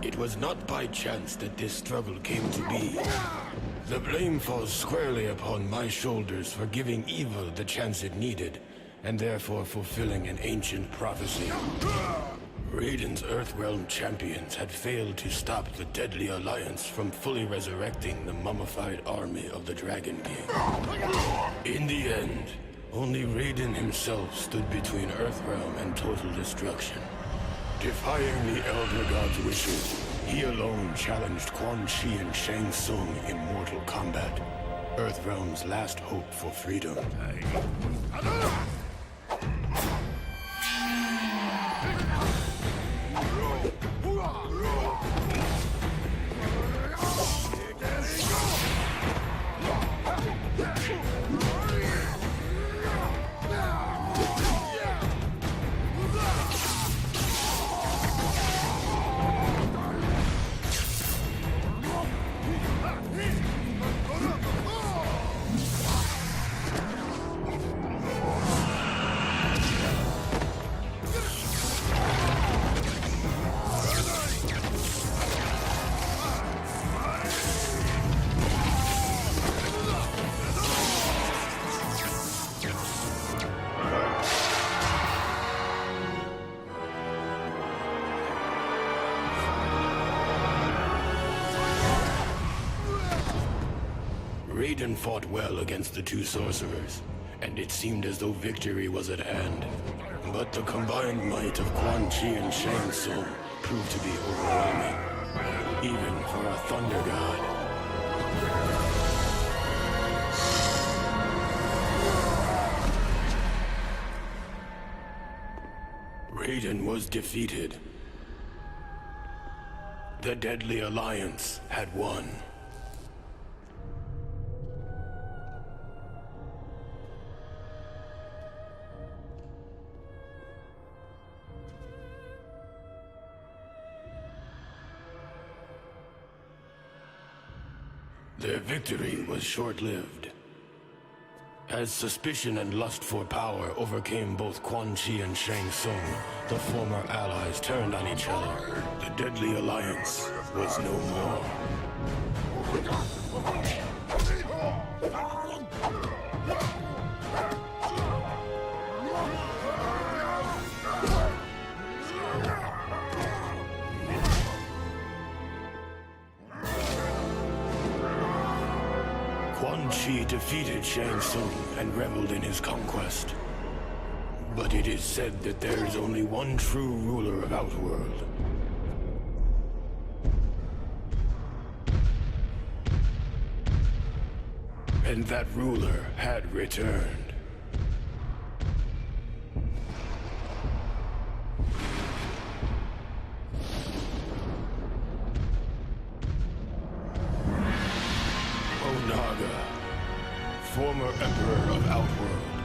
It was not by chance that this struggle came to be. The blame falls squarely upon my shoulders for giving evil the chance it needed, and therefore fulfilling an ancient prophecy. Raiden's Earthrealm champions had failed to stop the Deadly Alliance from fully resurrecting the mummified army of the Dragon King. In the end, only Raiden himself stood between Earthrealm and total destruction. Defying the Elder God's wishes, he alone challenged Quan Chi and Shang Tsung in MortalKombat, Earthrealm's last hope for freedom. Raiden fought well against the two sorcerers, and it seemed as though victory was at hand. But the combined might of Quan Chi and Shang Tsung proved to be overwhelming, even for a Thunder God. Raiden was defeated. The Deadly Alliance had won. Their victory was short-lived. As suspicion and lust for power overcame both Quan Chi and Shang Tsung, the former allies turned on each other. The Deadly Alliance was no more. Quan Chi defeated Shang Tsung and reveled in his conquest. But it is said that there is only one true ruler of Outworld. And that ruler had returned. Onaga, former Emperor of Outworld,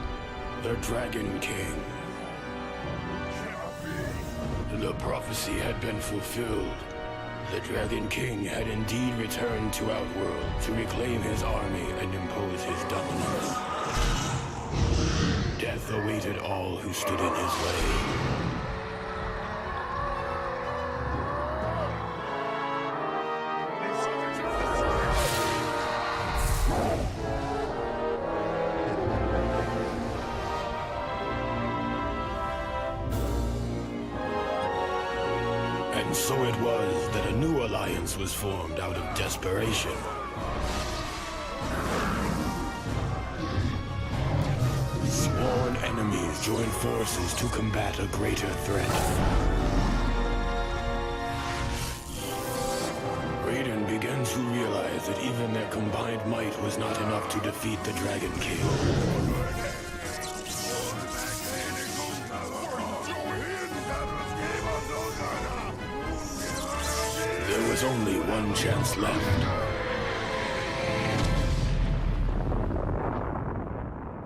the Dragon King. The prophecy had been fulfilled. The Dragon King had indeed returned to Outworld to reclaim his army and impose his dominance. Death awaited all who stood in his way. And so it was that a new alliance was formed out of desperation. Sworn enemies joined forces to combat a greater threat. Raiden began to realize that even their combined might was not enough to defeat the Dragon King. There was only one chance left.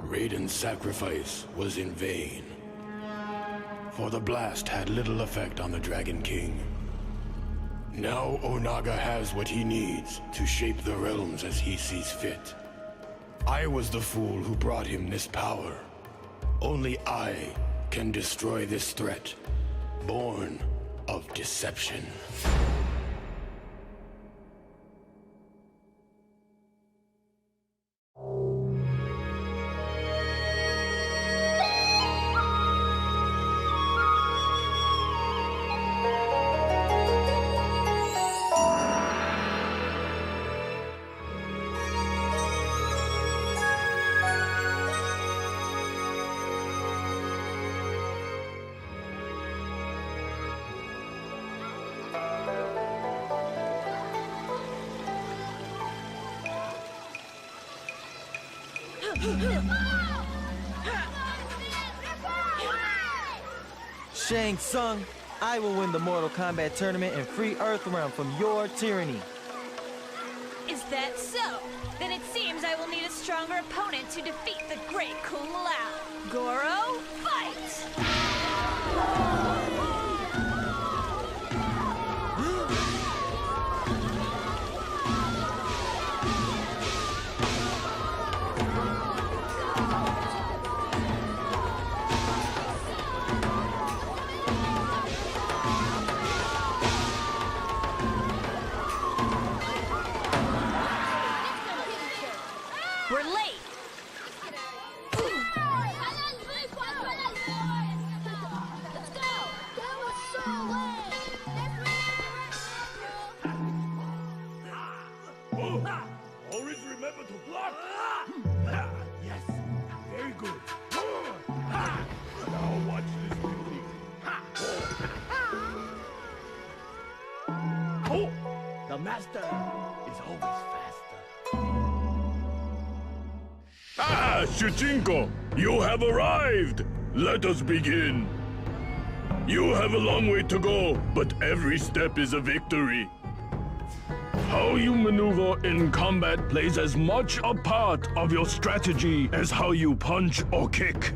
Raiden's sacrifice was in vain, for the blast had little effect on the Dragon King. Now Onaga has what he needs to shape the realms as he sees fit. I was the fool who brought him this power. Only I can destroy this threat, born of deception. Shang Tsung, I will win the Mortal Kombat tournament and free Earthrealm from your tyranny. Is that so? Then it seems I will need a stronger opponent to defeat the great Kung Lao. Goro, fight! We're late. Let's go. That was so late. Always remember to block. Yes, very good. Now watch this technique. Oh, the master is always faster. Ah, Shujinko, you have arrived. Let us begin. You have a long way to go, but every step is a victory. How you maneuver in combat plays as much a part of your strategy as how you punch or kick.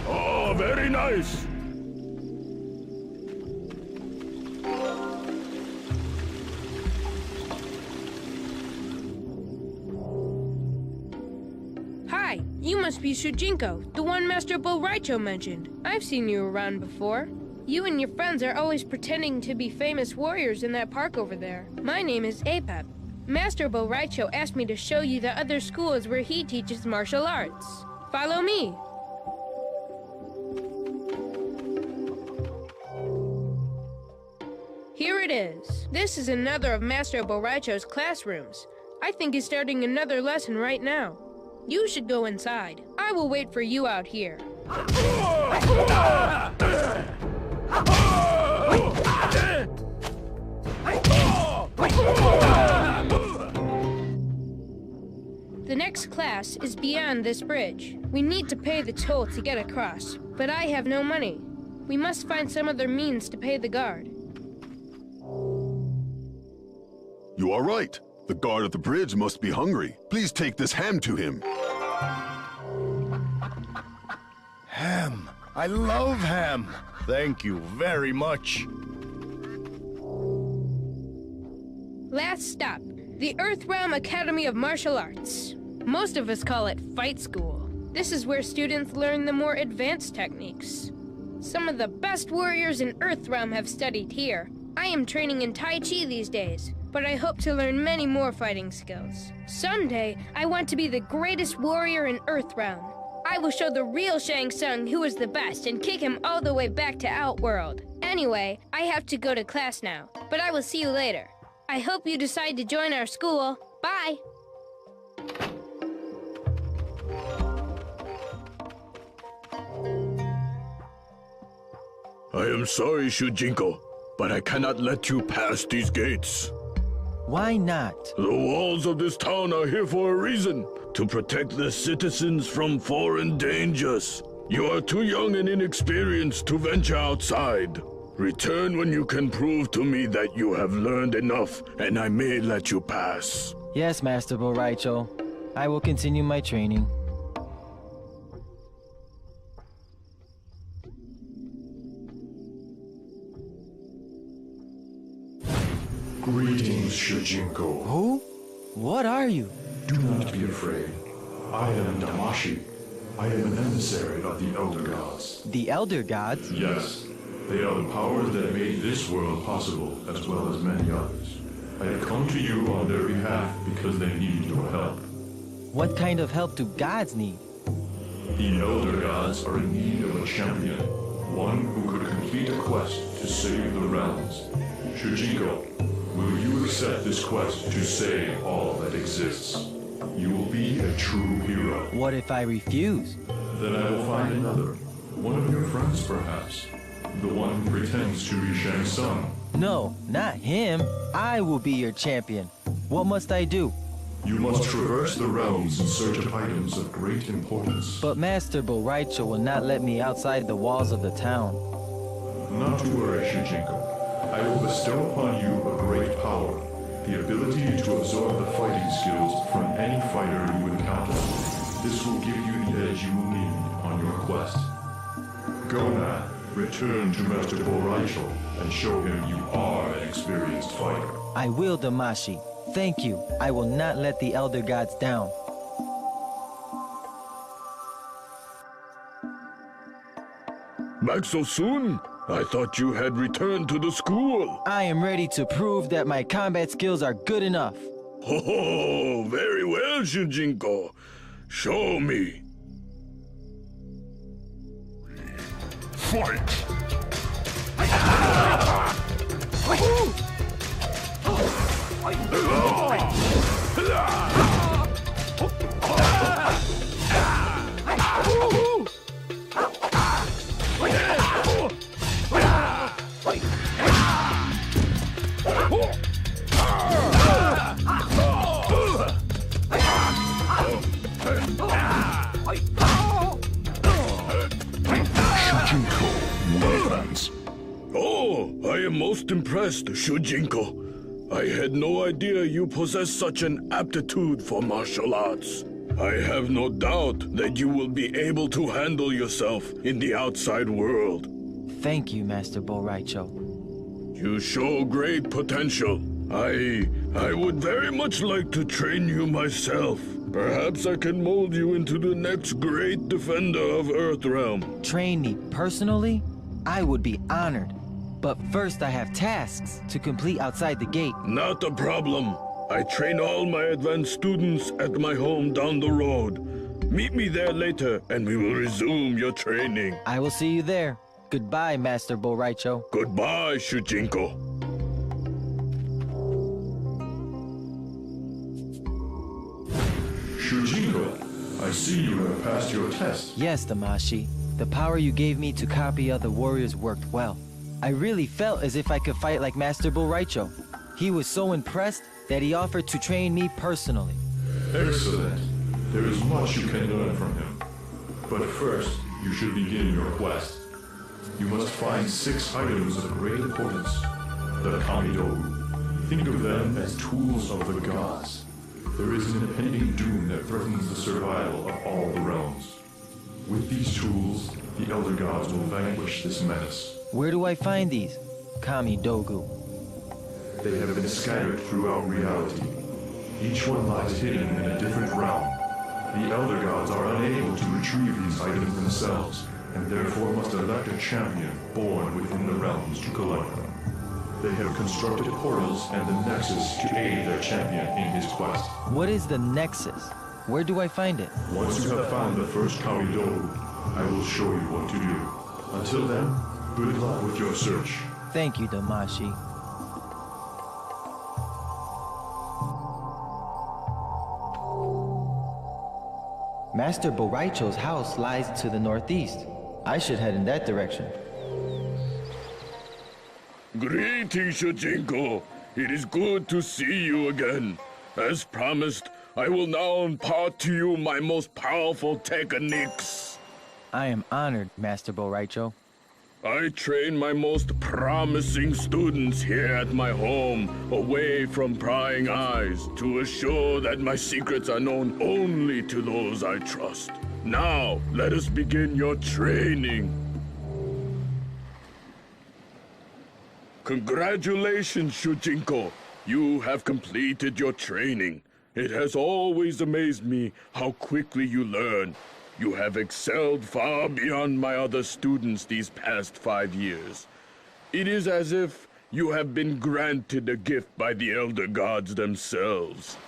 Oh, very nice. Hi, you must be Shujinko, the one Master Bo Raicho mentioned. I've seen you around before. You and your friends are always pretending to be famous warriors in that park over there. My name is Apep. Master Bo Raicho asked me to show you the other schools where he teaches martial arts. Follow me. Here it is. This is another of Master Bo Raicho's classrooms. I think he's starting another lesson right now. You should go inside. I will wait for you out here. The next class is beyond this bridge. We need to pay the toll to get across, but I have no money. We must find some other means to pay the guard. You are right. The guard at the bridge must be hungry. Please take this ham to him. Ham. I love ham. Thank you very much. Last stop, the Earthrealm Academy of Martial Arts. Most of us call it fight school. This is where students learn the more advanced techniques. Some of the best warriors in Earthrealm have studied here. I am training in Tai Chi these days, but I hope to learn many more fighting skills. Someday, I want to be the greatest warrior in Earthrealm. I will show the real Shang Tsung who is the best and kick him all the way back to Outworld. Anyway, I have to go to class now, but I will see you later. I hope you decide to join our school. Bye! I am sorry, Shujinko, but I cannot let you pass these gates. Why not? The walls of this town are here for a reason, to protect the citizens from foreign dangers. You are too young and inexperienced to venture outside. Return when you can prove to me that you have learned enough, and I may let you pass. Yes, Master Bo Raicho. I will continue my training. Greetings, Shujinko. Who? What are you? Do not be afraid. I am Damashi. I am an emissary of the Elder Gods. The Elder Gods? Yes, they are the powers that made this world possible, as well as many others. I have come to you on their behalf because they need your help. What kind of help do gods need? The Elder Gods are in need of a champion, one who could complete a quest to save the realms. Shujinko, will you accept this quest to save all that exists? You will be a true hero. What if I refuse? Then I will find another. One of your friends, perhaps. The one who pretends to be Shang Tsung. No, not him. I will be your champion. What must I do? You must traverse the realms in search of items of great importance. But Master Boraicho will not let me outside the walls of the town. Not to worry, Shujinko. I will bestow upon you a great power. The ability to absorb the fighting skills from any fighter you encounter. This will give you the edge you will need on your quest. Go now, return to Master Boraicho and show him you are an experienced fighter. I will, Damashi. Thank you. I will not let the Elder Gods down. Back so soon? I thought you had returned to the school. I am ready to prove that my combat skills are good enough. Oh, very well, Shujinko. Show me. Fight! Oh, I am most impressed, Shujinko. I had no idea you possess such an aptitude for martial arts. I have no doubt that you will be able to handle yourself in the outside world. Thank you, Master Boraicho. You show great potential. I would very much like to train you myself. Perhaps I can mold you into the next great defender of Earthrealm. Train me personally? I would be honored. But first I have tasks to complete outside the gate. Not a problem. I train all my advanced students at my home down the road. Meet me there later and we will resume your training. I will see you there. Goodbye, Master Boraicho. Goodbye, Shujinko. Shujinko, I see you have passed your test. Yes, Damashi. The power you gave me to copy other warriors worked well. I really felt as if I could fight like Master Boraicho. He was so impressed that he offered to train me personally. Excellent. There is much you can learn from him. But first, you should begin your quest. You must find 6 items of great importance. The Kamidogu. Think of them as tools of the gods. There is an impending doom that threatens the survival of all the realms. With these tools, the Elder Gods will vanquish this menace. Where do I find these? Kamidogu. They have been scattered throughout reality. Each one lies hidden in a different realm. The Elder Gods are unable to retrieve these items themselves, and therefore must elect a champion born within the realms to collect them. They have constructed portals and the Nexus to aid their champion in his quest. What is the Nexus? Where do I find it? Once you have found the first Kamidogu, I will show you what to do. Until then, good luck with your search. Thank you, Damashi. Master Boraicho's house lies to the northeast. I should head in that direction. Greetings, Shujinko. It is good to see you again. As promised, I will now impart to you my most powerful techniques. I am honored, Master Boraicho. I train my most promising students here at my home, away from prying eyes, to assure that my secrets are known only to those I trust. Now, let us begin your training. Congratulations, Shujinko. You have completed your training. It has always amazed me how quickly you learn. You have excelled far beyond my other students these past 5 years. It is as if you have been granted a gift by the Elder Gods themselves.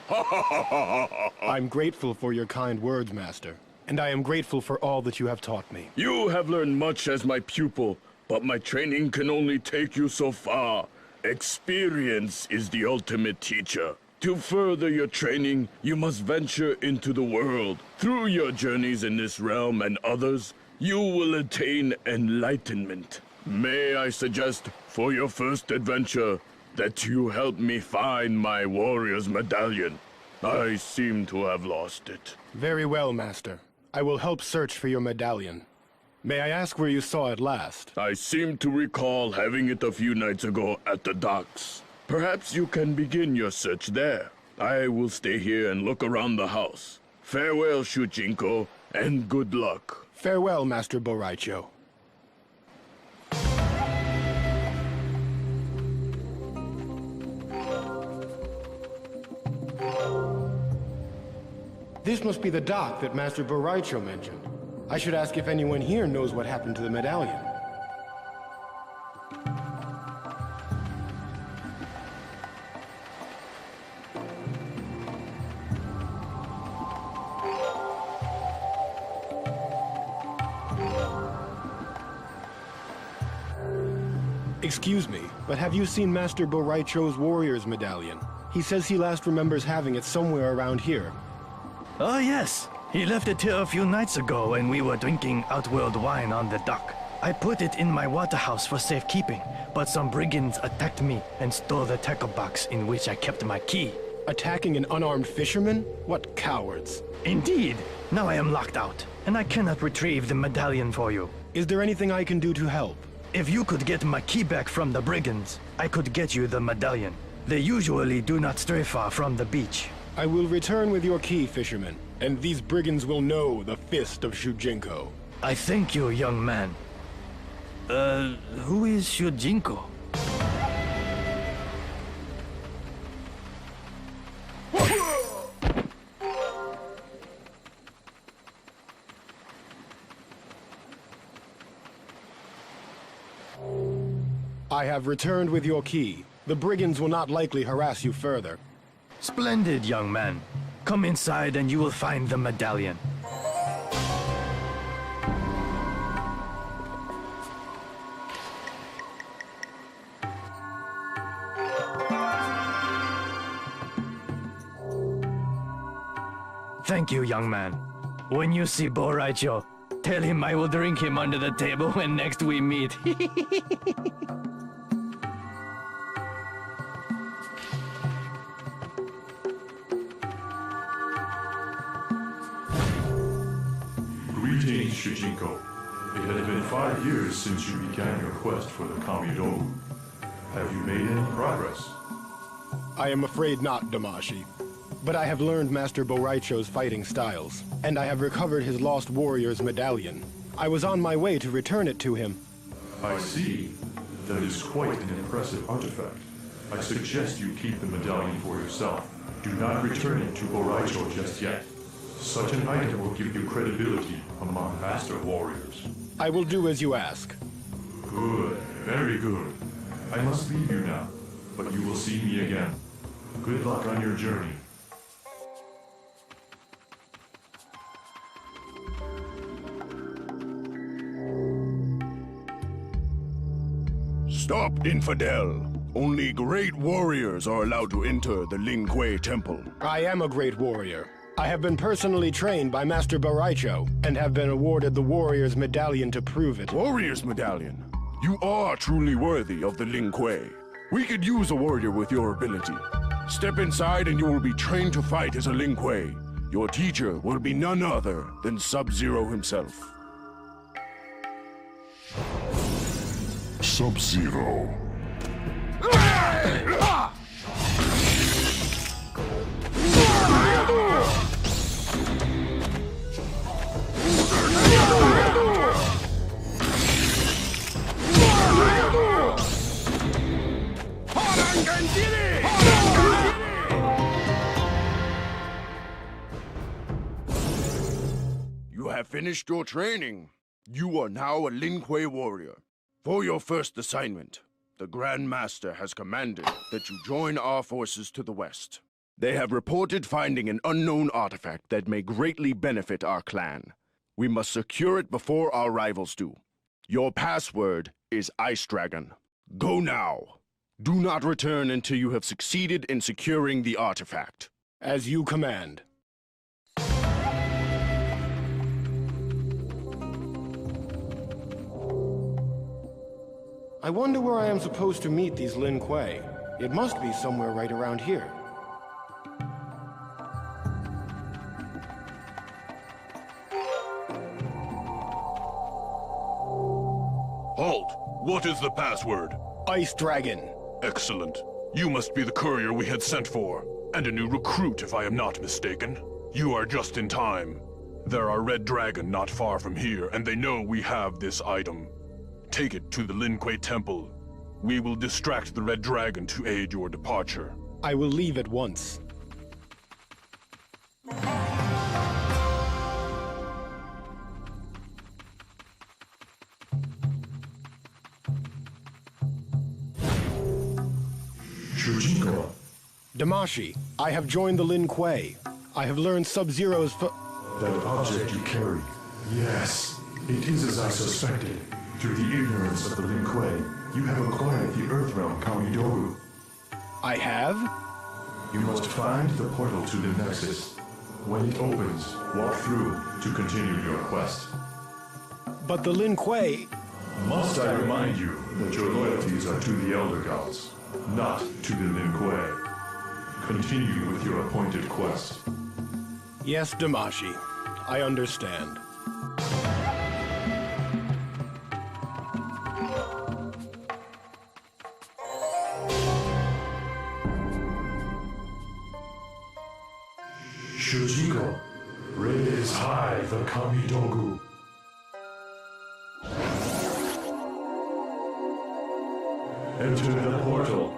I'm grateful for your kind words, Master. And I am grateful for all that you have taught me. You have learned much as my pupil, but my training can only take you so far. Experience is the ultimate teacher. To further your training, you must venture into the world. Through your journeys in this realm and others, you will attain enlightenment. May I suggest, for your first adventure, that you help me find my warrior's medallion? I seem to have lost it. Very well, Master. I will help search for your medallion. May I ask where you saw it last? I seem to recall having it a few nights ago at the docks. Perhaps you can begin your search there. I will stay here and look around the house. Farewell, Shujinko, and good luck. Farewell, Master Boraicho. This must be the dock that Master Boraicho mentioned. I should ask if anyone here knows what happened to the medallion. Excuse me, but have you seen Master Boraicho's warrior's medallion? He says he last remembers having it somewhere around here. Oh, yes. He left it here a few nights ago when we were drinking Outworld wine on the dock. I put it in my waterhouse for safekeeping, but some brigands attacked me and stole the tackle box in which I kept my key. Attacking an unarmed fisherman? What cowards. Indeed. Now I am locked out, and I cannot retrieve the medallion for you. Is there anything I can do to help? If you could get my key back from the brigands, I could get you the medallion. They usually do not stray far from the beach. I will return with your key, fisherman, and these brigands will know the fist of Shujinko. I thank you, young man. Who is Shujinko? I have returned with your key. The brigands will not likely harass you further. Splendid, young man. Come inside and you will find the medallion. Thank you, young man. When you see Boraicho, tell him I will drink him under the table when next we meet. Greetings, Shujinko. It has been 5 years since you began your quest for the Kamidogu. Have you made any progress? I am afraid not, Damashi. But I have learned Master Boraicho's fighting styles, and I have recovered his lost warrior's medallion. I was on my way to return it to him. I see. That is quite an impressive artifact. I suggest you keep the medallion for yourself. Do not return it to Boraicho just yet. Such an item will give you credibility among master warriors. I will do as you ask. Good, very good. I must leave you now, but you will see me again. Good luck on your journey. Stop, infidel! Only great warriors are allowed to enter the Lingque Temple. I am a great warrior. I have been personally trained by Master Boraicho, and have been awarded the warrior's medallion to prove it. Warrior's medallion? You are truly worthy of the Lingque. We could use a warrior with your ability. Step inside and you will be trained to fight as a Lingque. Your teacher will be none other than Sub-Zero himself. Sub-Zero. You have finished your training. You are now a Lingque warrior. For your first assignment, the Grand Master has commanded that you join our forces to the west. They have reported finding an unknown artifact that may greatly benefit our clan. We must secure it before our rivals do. Your password is Ice Dragon. Go now. Do not return until you have succeeded in securing the artifact. As you command. I wonder where I am supposed to meet these Lin Kuei. It must be somewhere right around here. Halt! What is the password? Ice Dragon. Excellent. You must be the courier we had sent for, and a new recruit if I am not mistaken. You are just in time. There are Red Dragon not far from here, and they know we have this item. Take it to the Lin Kuei Temple. We will distract the Red Dragon to aid your departure. I will leave at once. Shujinko, Damashi, I have joined the Lin Kuei. I have learned Sub-Zero's that object you carry. Yes, it is as I suspected. Through the ignorance of the Lin Kuei, you have acquired the Earthrealm Kamidogu. I have? You must find the portal to the Nexus. When it opens, walk through to continue your quest. But the Lin Kuei... Must I remind you that your loyalties are to the Elder Gods, not to the Lin Kuei. Continue with your appointed quest. Yes, Damashi. I understand. Shujinko, raise high the Kamidogu. Enter the portal.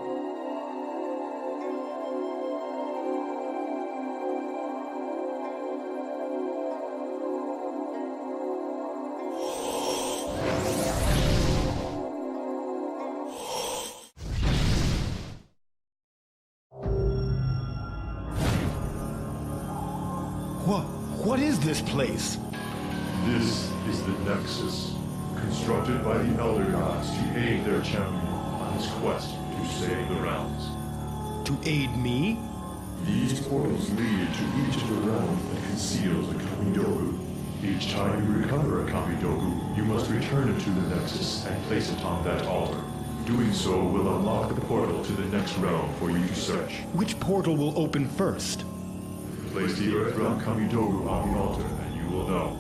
What is this place? This is the Nexus, constructed by the Elder Gods to aid their champion on his quest to save the realms. To aid me? These portals lead to each of the realms that conceals a Kamidogu. Each time you recover a Kamidogu, you must return it to the Nexus and place it on that altar. Doing so will unlock the portal to the next realm for you to search. Which portal will open first? Place the Earthrealm Kamidogu on the altar and you will know.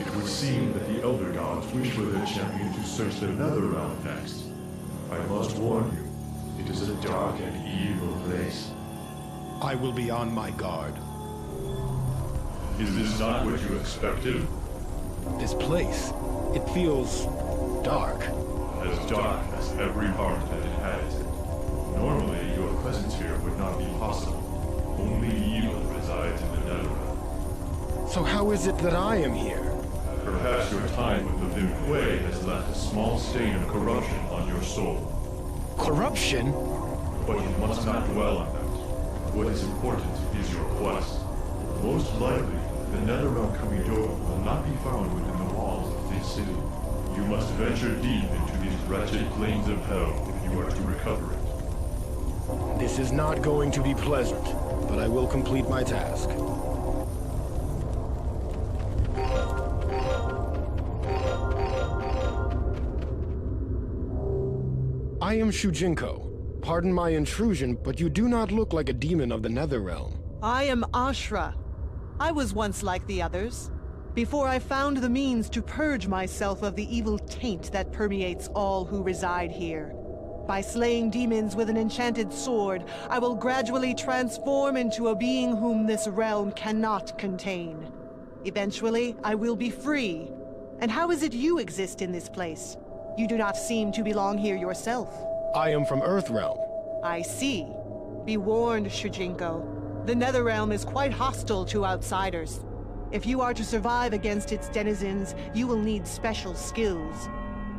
It would seem that the Elder Gods wish for their champion to search the Netherrealm next. I must warn you, it is a dark and evil place. I will be on my guard. Is this not what you expected? This place, it feels dark. As dark as every heart that inhabits it. Normally, your presence here would not be possible. Only evil resides in the Netherrealm. So how is it that I am here? Perhaps your time with the Lin Kuei has left a small stain of corruption on your soul. Corruption? But you must not dwell on that. What is important is your quest. Most likely, the Netherrealm Kamidogu will not be found within the walls of this city. You must venture deep into these wretched plains of hell if you are to recover it. This is not going to be pleasant, but I will complete my task. I am Shujinko. Pardon my intrusion, but you do not look like a demon of the Netherrealm. I am Ashra. I was once like the others, before I found the means to purge myself of the evil taint that permeates all who reside here. By slaying demons with an enchanted sword, I will gradually transform into a being whom this realm cannot contain. Eventually, I will be free. And how is it you exist in this place? You do not seem to belong here yourself. I am from Earthrealm. I see. Be warned, Shujinko. The Netherrealm is quite hostile to outsiders. If you are to survive against its denizens, you will need special skills.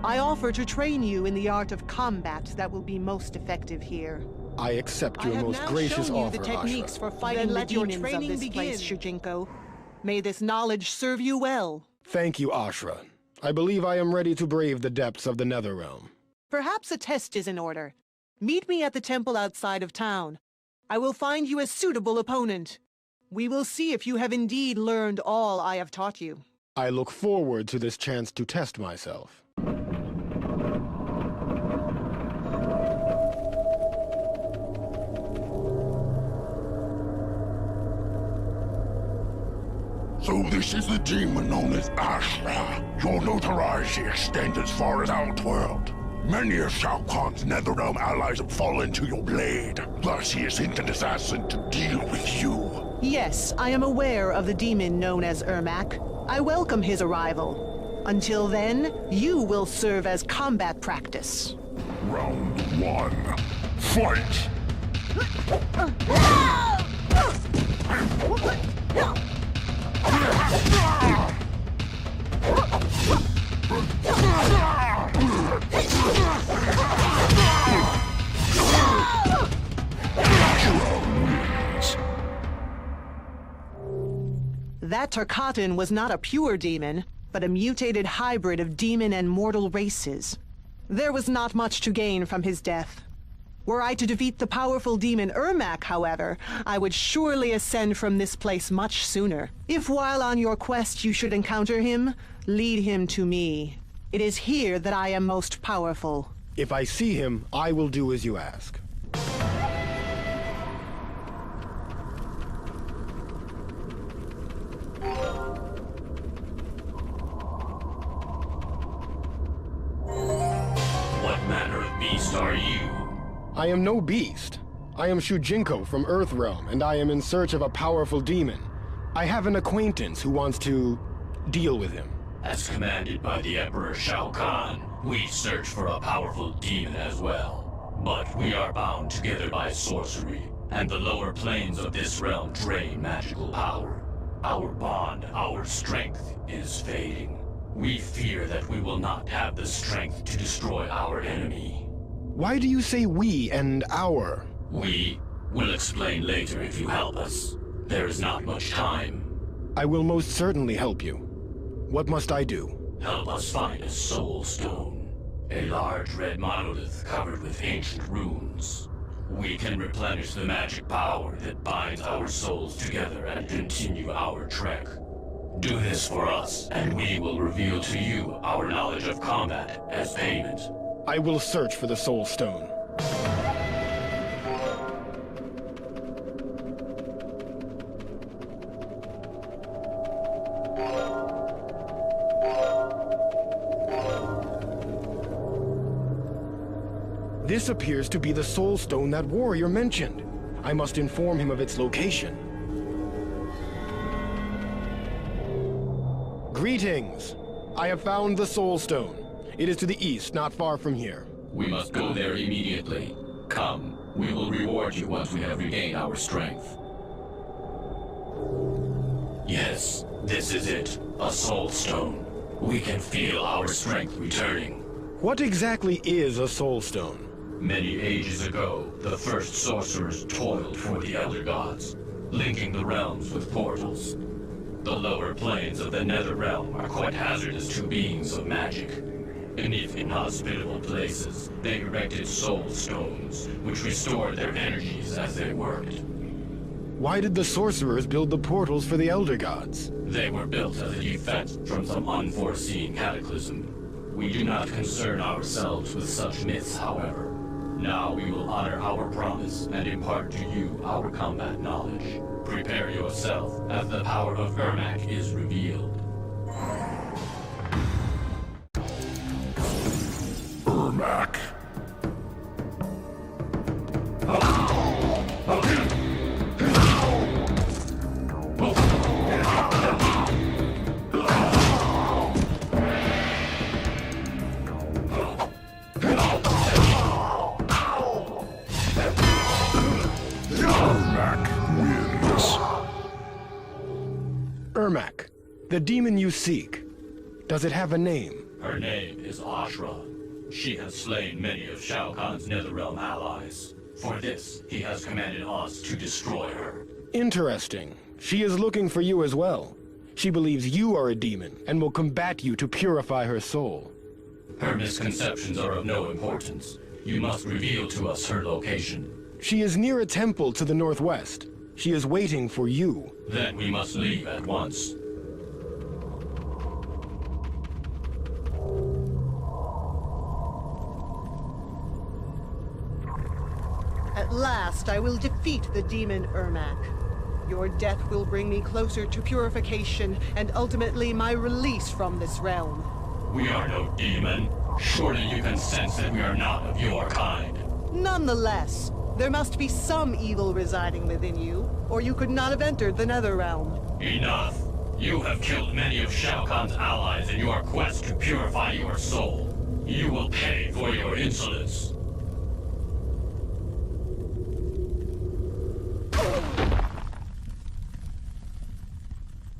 I offer to train you in the art of combat that will be most effective here. I accept your most gracious offer, I have now shown you the techniques Ashra. for fighting the demons of this place, Shujinko. May this knowledge serve you well. Thank you, Ashra. I believe I am ready to brave the depths of the Netherrealm. Perhaps a test is in order. Meet me at the temple outside of town. I will find you a suitable opponent. We will see if you have indeed learned all I have taught you. I look forward to this chance to test myself. So this is the demon known as Ashra. Your notoriety extends as far as Outworld. Many of Shao Kahn's Netherrealm allies have fallen to your blade. Thus he has sent an assassin to deal with you. Yes, I am aware of the demon known as Ermac. I welcome his arrival. Until then, you will serve as combat practice. Round 1. Fight! That Tarkatan was not a pure demon, but a mutated hybrid of demon and mortal races. There was not much to gain from his death. Were I to defeat the powerful demon Ermac, however, I would surely ascend from this place much sooner. If while on your quest you should encounter him, lead him to me. It is here that I am most powerful. If I see him, I will do as you ask. What manner of beast are you? I am no beast. I am Shujinko from Earthrealm, and I am in search of a powerful demon. I have an acquaintance who wants to deal with him. As commanded by the Emperor Shao Kahn, we search for a powerful demon as well. But we are bound together by sorcery, and the lower planes of this realm drain magical power. Our bond, our strength, is fading. We fear that we will not have the strength to destroy our enemy. Why do you say we and our? We will explain later if you help us. There is not much time. I will most certainly help you. What must I do? Help us find a soul stone. A large red monolith covered with ancient runes. We can replenish the magic power that binds our souls together and continue our trek. Do this for us, and we will reveal to you our knowledge of combat as payment. I will search for the soul stone. This appears to be the soul stone that warrior mentioned. I must inform him of its location. Greetings! I have found the soul stone. It is to the east, not far from here. We must go there immediately. Come, we will reward you once we have regained our strength. Yes, this is it. A soul stone. We can feel our strength returning. What exactly is a soul stone? Many ages ago, the first sorcerers toiled for the Elder Gods, linking the realms with portals. The lower planes of the Netherrealm are quite hazardous to beings of magic. Beneath inhospitable places, they erected soul stones, which restored their energies as they worked. Why did the sorcerers build the portals for the Elder Gods? They were built as a defense from some unforeseen cataclysm. We do not concern ourselves with such myths, however. Now we will honor our promise and impart to you our combat knowledge. Prepare yourself, as the power of Ermac is revealed. Ermac. Ermac, the demon you seek. Does it have a name? Her name is Ashra. She has slain many of Shao Kahn's Netherrealm allies. For this, he has commanded us to destroy her. Interesting. She is looking for you as well. She believes you are a demon and will combat you to purify her soul. Her misconceptions are of no importance. You must reveal to us her location. She is near a temple to the northwest. She is waiting for you. Then we must leave at once. last, I will defeat the demon Ermac. Your death will bring me closer to purification and ultimately my release from this realm. We are no demon. Surely you can sense that we are not of your kind. Nonetheless, there must be some evil residing within you, or you could not have entered the Netherrealm. Enough. You have killed many of Shao Kahn's allies in your quest to purify your soul. You will pay for your insolence.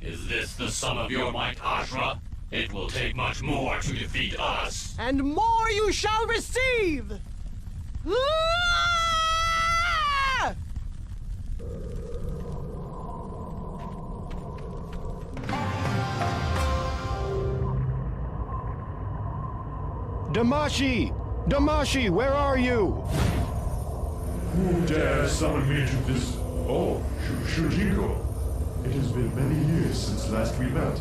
Is this the sum of your might, Ashra? It will take much more to defeat us. And more you shall receive! Ah! Damashi! Damashi, where are you? Who dares summon me to this... Oh, Shujinko. It has been many years since last we met.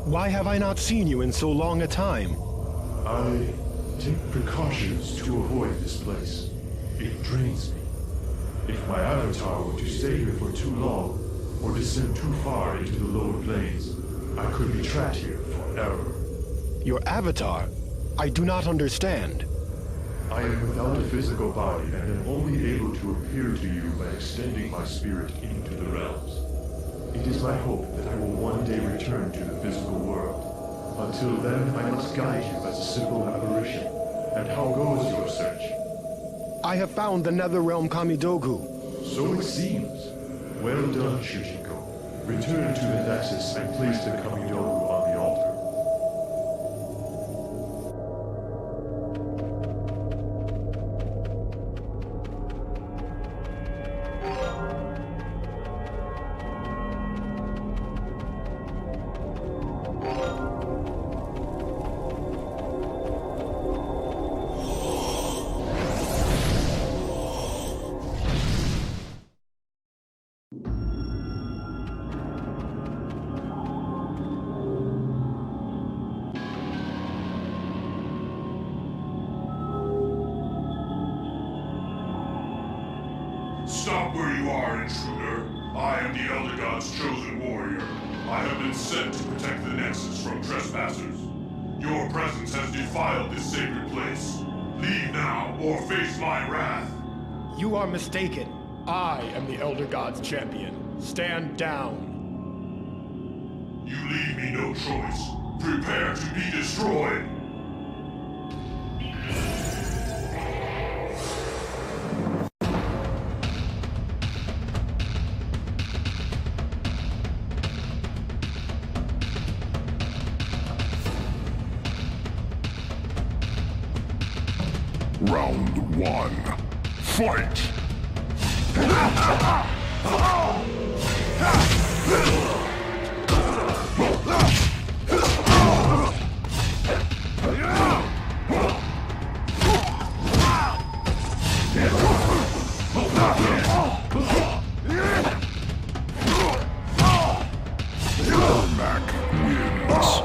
Why have I not seen you in so long a time? I take precautions to avoid this place. It drains me. If my avatar were to stay here for too long, or descend too far into the lower planes, I could be trapped here forever. Your avatar? I do not understand. I am without a physical body and am only able to appear to you by extending my spirit into the realms. It is my hope that I will one day return to the physical world. Until then, I must guide you as a simple apparition. And how goes your search? I have found the Netherrealm Kamidogu. So it seems. Well done, Shujinko. Return to the Nexus and place the Kamidogu on the altar. Stop where you are, intruder. I am the Elder God's chosen warrior. I have been sent to protect the Nexus from trespassers. Your presence has defiled this sacred place. Leave now, or face my wrath. You are mistaken. I am the Elder God's champion. Stand down. You leave me no choice. Prepare to be destroyed. Round 1. Fight! Ermac wins.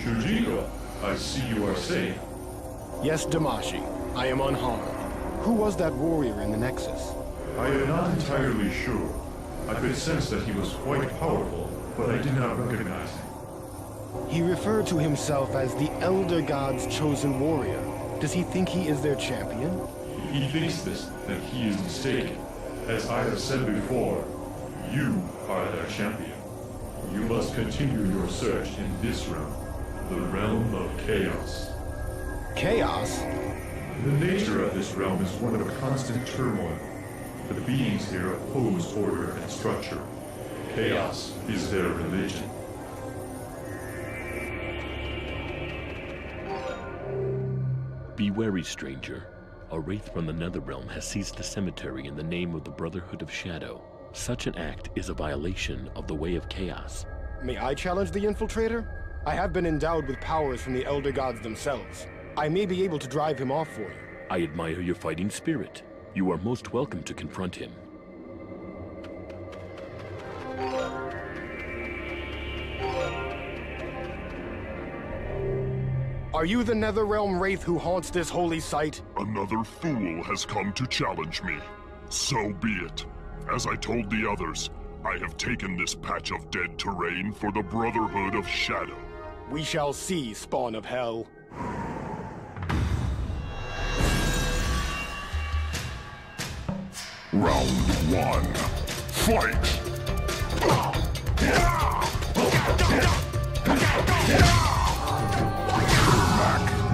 Shujinko, I see you are safe. Yes, Damashi. I am unharmed. Who was that warrior in the Nexus? I am not entirely sure. I could sense that he was quite powerful, but I did not recognize him. He referred to himself as the Elder God's chosen warrior. Does he think he is their champion? He thinks this, then he is mistaken. As I have said before, you are their champion. You must continue your search in this realm, the realm of chaos. Chaos? The nature of this realm is one of constant turmoil. The beings here oppose order and structure. Chaos is their religion. Be wary, stranger. A wraith from the Netherrealm has seized the cemetery in the name of the Brotherhood of Shadow. Such an act is a violation of the Way of Chaos. May I challenge the infiltrator? I have been endowed with powers from the Elder Gods themselves. I may be able to drive him off for you. I admire your fighting spirit. You are most welcome to confront him. Are you the Netherrealm wraith who haunts this holy site? Another fool has come to challenge me. So be it. As I told the others, I have taken this patch of dead terrain for the Brotherhood of Shadow. We shall see, spawn of hell. Round 1. Fight!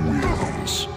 Wins.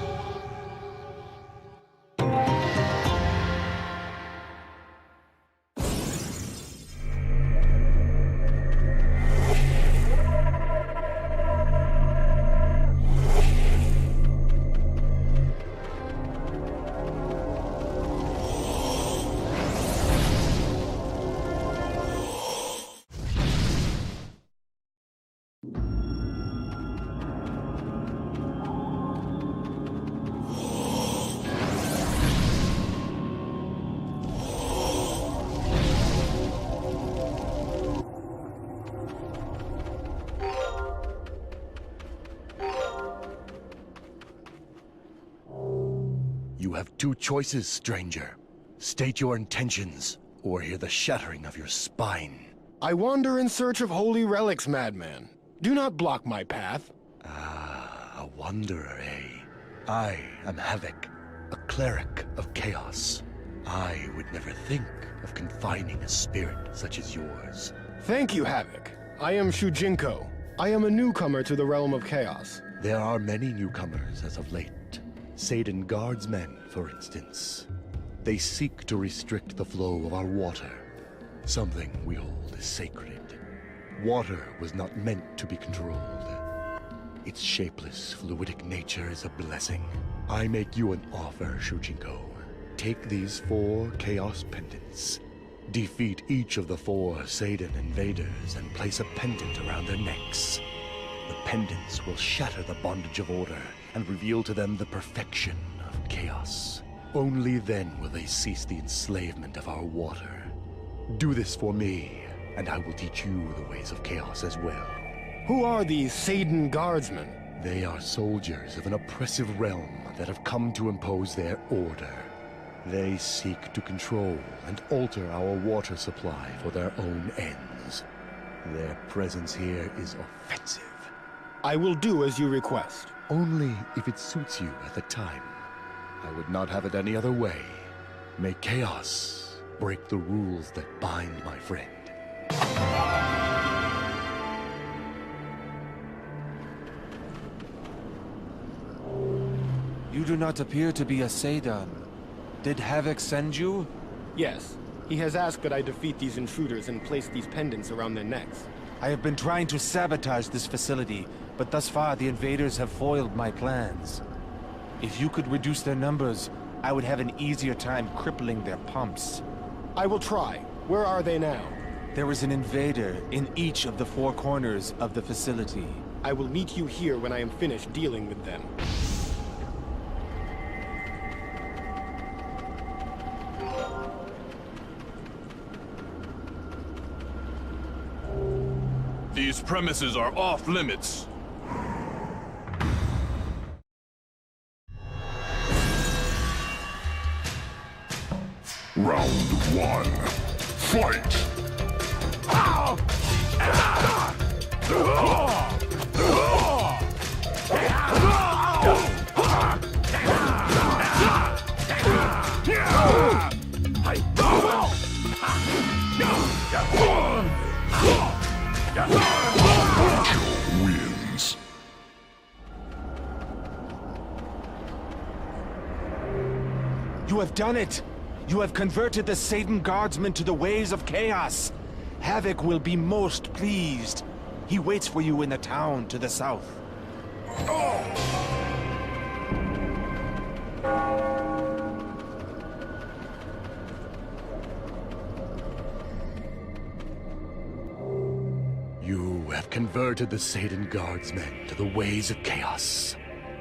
You have two choices, stranger. State your intentions, or hear the shattering of your spine. I wander in search of holy relics, madman. Do not block my path. Ah, a wanderer, eh? I am Havoc, a cleric of chaos. I would never think of confining a spirit such as yours. Thank you, Havoc. I am Shujinko. I am a newcomer to the realm of chaos. There are many newcomers as of late. Satan guardsmen, for instance. They seek to restrict the flow of our water, something we hold as sacred. Water was not meant to be controlled. Its shapeless, fluidic nature is a blessing. I make you an offer, Shujinko. Take these 4 Chaos Pendants. Defeat each of the 4 Satan invaders and place a pendant around their necks. The pendants will shatter the bondage of order and reveal to them the perfection of chaos. Only then will they cease the enslavement of our water. Do this for me, and I will teach you the ways of chaos as well. Who are these Satan guardsmen? They are soldiers of an oppressive realm that have come to impose their order. They seek to control and alter our water supply for their own ends. Their presence here is offensive. I will do as you request. Only if it suits you at the time. I would not have it any other way. May chaos break the rules that bind my friend. You do not appear to be a Seidan. Did Havoc send you? Yes. He has asked that I defeat these intruders and place these pendants around their necks. I have been trying to sabotage this facility, but thus far the invaders have foiled my plans. If you could reduce their numbers, I would have an easier time crippling their pumps. I will try. Where are they now? There is an invader in each of the 4 corners of the facility. I will meet you here when I am finished dealing with them. These premises are off limits. Round 1. Fight! Wins. You have done it! You have converted the Satan Guardsmen to the ways of chaos. Havoc will be most pleased. He waits for you in the town to the south. have converted the Satan Guardsmen to the ways of chaos.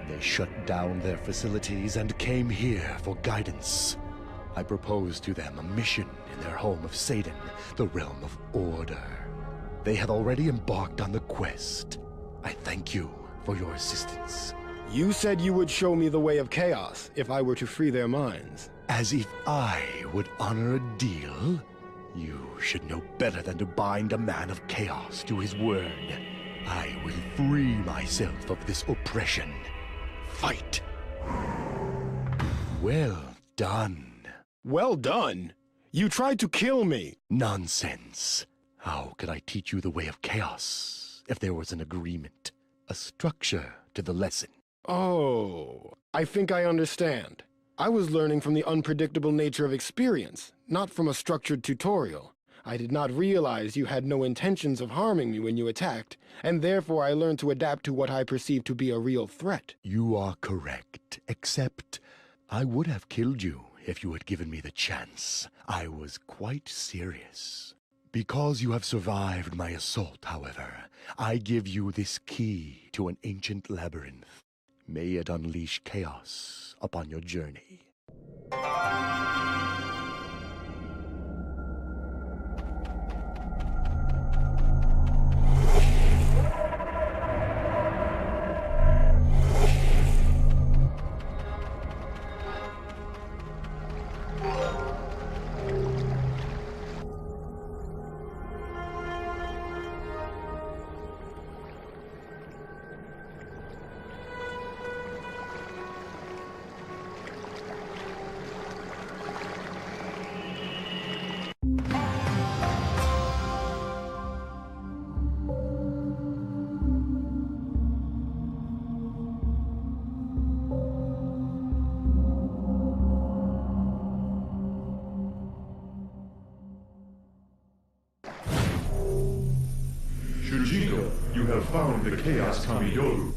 They shut down their facilities and came here for guidance. I proposed to them a mission in their home of Satan, the realm of order. They have already embarked on the quest. I thank you for your assistance. You said you would show me the way of chaos if I were to free their minds. As if I would honor a deal? You should know better than to bind a man of chaos to his word. I will free myself of this oppression. Fight! Well done. Well done? You tried to kill me. Nonsense. How could I teach you the way of chaos if there was an agreement, a structure to the lesson? Oh, I think I understand. I was learning from the unpredictable nature of experience, not from a structured tutorial. I did not realize you had no intentions of harming me when you attacked, and therefore I learned to adapt to what I perceived to be a real threat. You are correct, except I would have killed you if you had given me the chance. I was quite serious. Because you have survived my assault, however, I give you this key to an ancient labyrinth. May it unleash chaos upon your journey. You have found the Chaos Kamiyoru.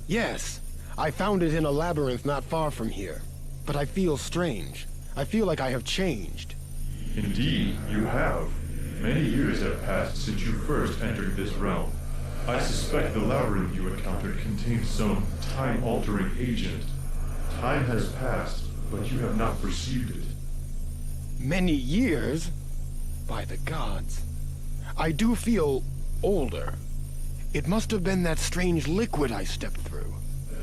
Yes, I found it in a labyrinth not far from here. But I feel strange. I feel like I have changed. Indeed, you have. Many years have passed since you first entered this realm. I suspect the labyrinth you encountered contains some time-altering agent. Time has passed, but you have not perceived it. Many years? By the gods. I do feel older. It must have been that strange liquid I stepped through.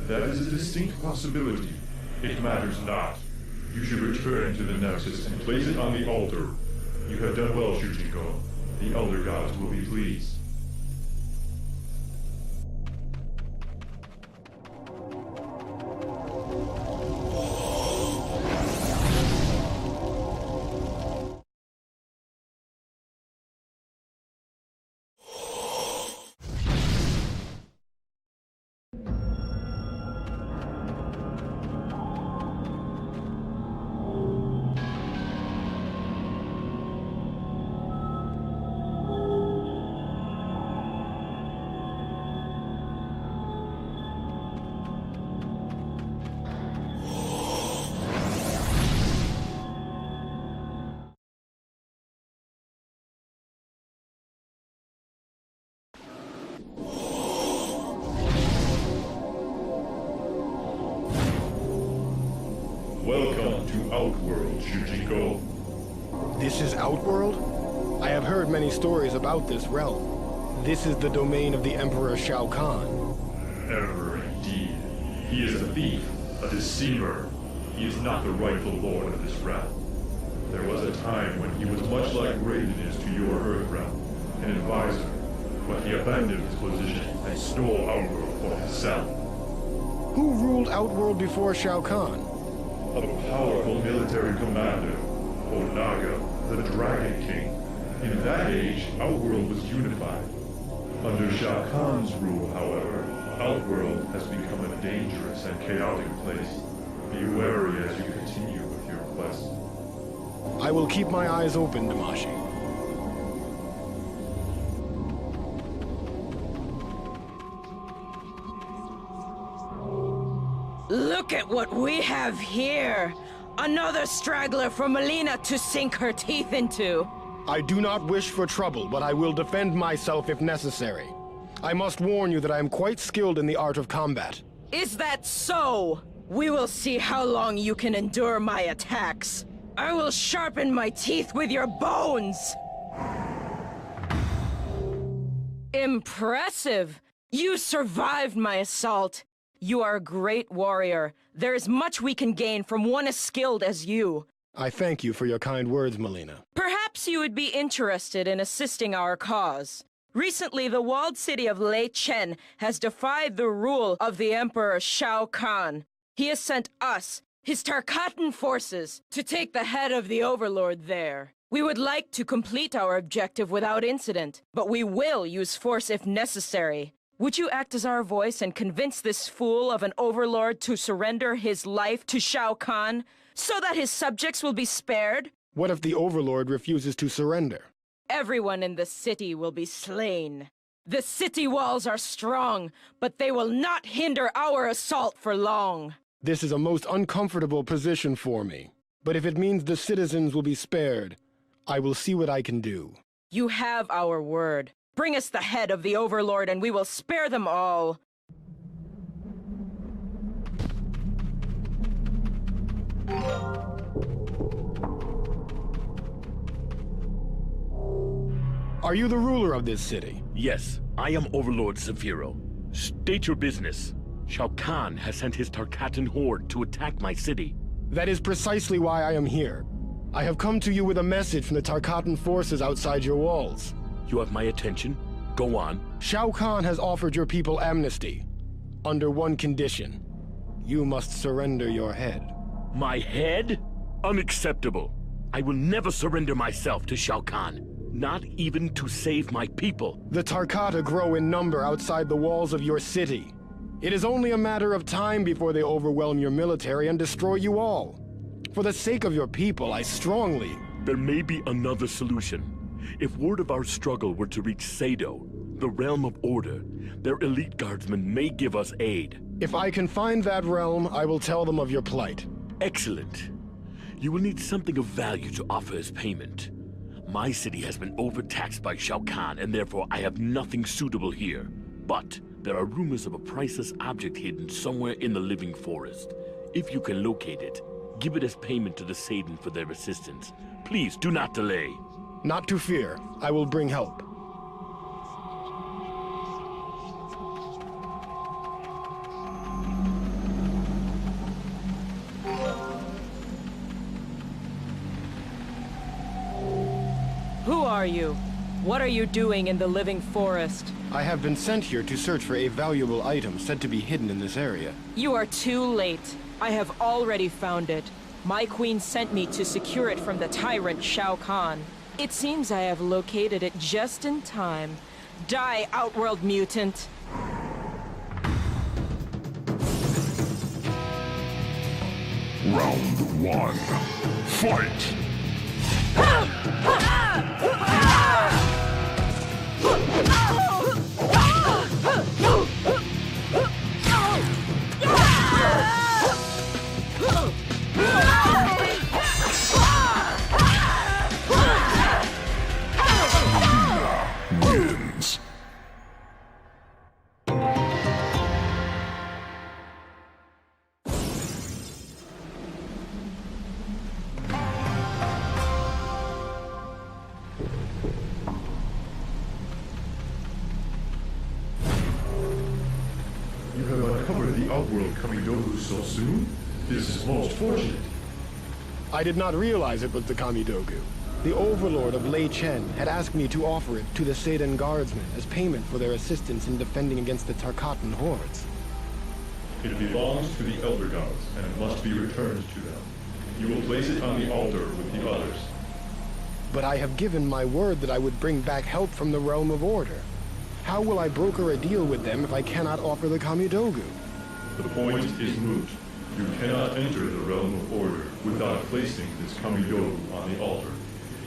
That is a distinct possibility. It matters not. You should return to the Nexus and place it on the altar. You have done well, Shujinko. The Elder Gods will be pleased. Welcome to Outworld, Shujinko. This is Outworld? I have heard many stories about this realm. This is the domain of the Emperor Shao Kahn. Emperor indeed. He is a thief, a deceiver. He is not the rightful lord of this realm. There was a time when he was much like Raiden is to your Earth realm, an advisor, but he abandoned his position and stole Outworld for himself. Who ruled Outworld before Shao Kahn? A powerful military commander, Onaga, the Dragon King. In that age, Outworld was unified. Under Shao Kahn's rule, however, Outworld has become a dangerous and chaotic place. Be wary as you continue with your quest. I will keep my eyes open, Damashi. Look at what we have here! Another straggler for Melina to sink her teeth into! I do not wish for trouble, but I will defend myself if necessary. I must warn you that I am quite skilled in the art of combat. Is that so? We will see how long you can endure my attacks. I will sharpen my teeth with your bones! Impressive! You survived my assault. You are a great warrior. There is much we can gain from one as skilled as you. I thank you for your kind words, Melina. Perhaps you would be interested in assisting our cause. Recently, the walled city of Lei Chen has defied the rule of the Emperor Shao Kahn. He has sent us, his Tarkatan forces, to take the head of the Overlord there. We would like to complete our objective without incident, but we will use force if necessary. Would you act as our voice and convince this fool of an Overlord to surrender his life to Shao Kahn, so that his subjects will be spared? What if the Overlord refuses to surrender? Everyone in the city will be slain. The city walls are strong, but they will not hinder our assault for long. This is a most uncomfortable position for me. But if it means the citizens will be spared, I will see what I can do. You have our word. Bring us the head of the Overlord and we will spare them all. Are you the ruler of this city? Yes, I am Overlord Zafiro. State your business. Shao Kahn has sent his Tarkatan horde to attack my city. That is precisely why I am here. I have come to you with a message from the Tarkatan forces outside your walls. You have my attention. Go on. Shao Kahn has offered your people amnesty. Under one condition. You must surrender your head. My head? Unacceptable. I will never surrender myself to Shao Kahn. Not even to save my people. The Tarkata grow in number outside the walls of your city. It is only a matter of time before they overwhelm your military and destroy you all. For the sake of your people, I strongly... There may be another solution. If word of our struggle were to reach Sado, the realm of order, their elite guardsmen may give us aid. If I can find that realm, I will tell them of your plight. Excellent. You will need something of value to offer as payment. My city has been overtaxed by Shao Kahn, and therefore I have nothing suitable here. But there are rumors of a priceless object hidden somewhere in the living forest. If you can locate it, give it as payment to the Satan for their assistance. Please do not delay. Not to fear. I will bring help. Who are you? What are you doing in the living forest? I have been sent here to search for a valuable item said to be hidden in this area. You are too late. I have already found it. My queen sent me to secure it from the tyrant Shao Kahn. It seems I have located it just in time. Die, Outworld mutant! Round 1. Fight! Wins. You have uncovered the Outworld Kamidogu so soon? This is most fortunate. I did not realize it was the Kamidogu. The Overlord of Lei Chen had asked me to offer it to the Seidan Guardsmen as payment for their assistance in defending against the Tarkatan hordes. It belongs to the Elder Gods, and it must be returned to them. You will place it on the altar with the others. But I have given my word that I would bring back help from the realm of order. How will I broker a deal with them if I cannot offer the Kamidogu? The point is moot. You cannot enter the realm of order without placing this Kamidogu on the altar.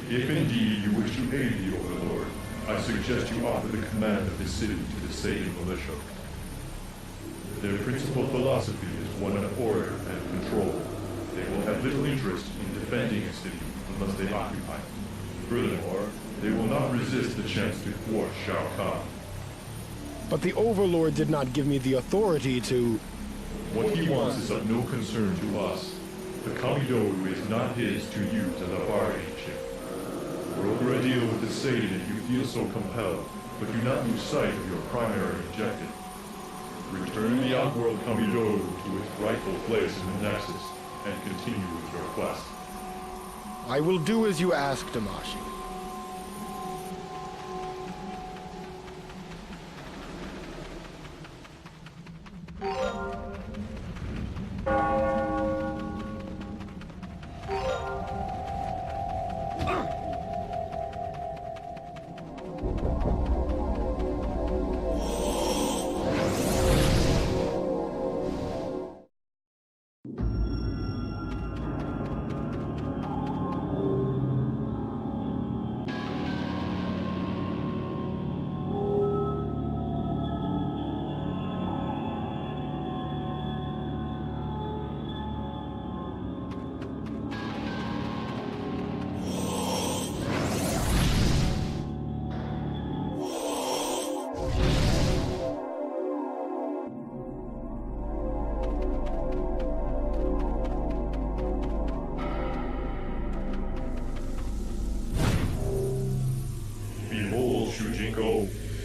If indeed you wish to aid the Overlord, I suggest you offer the command of the city to the Seidan militia. Their principal philosophy is one of order and control. They will have little interest in defending a city unless they occupy it. Furthermore, they will not resist the chance to thwart Shao Kahn. But the Overlord did not give me the authority to... What he wants is of no concern to us. The Kamidoru is not his to use as a bargaining chip. Broker a deal with the Satan if you feel so compelled, but do not lose sight of your primary objective. Return the Outworld Kamidoru to its rightful place in the Nexus, and continue with your quest. I will do as you ask, Damashi.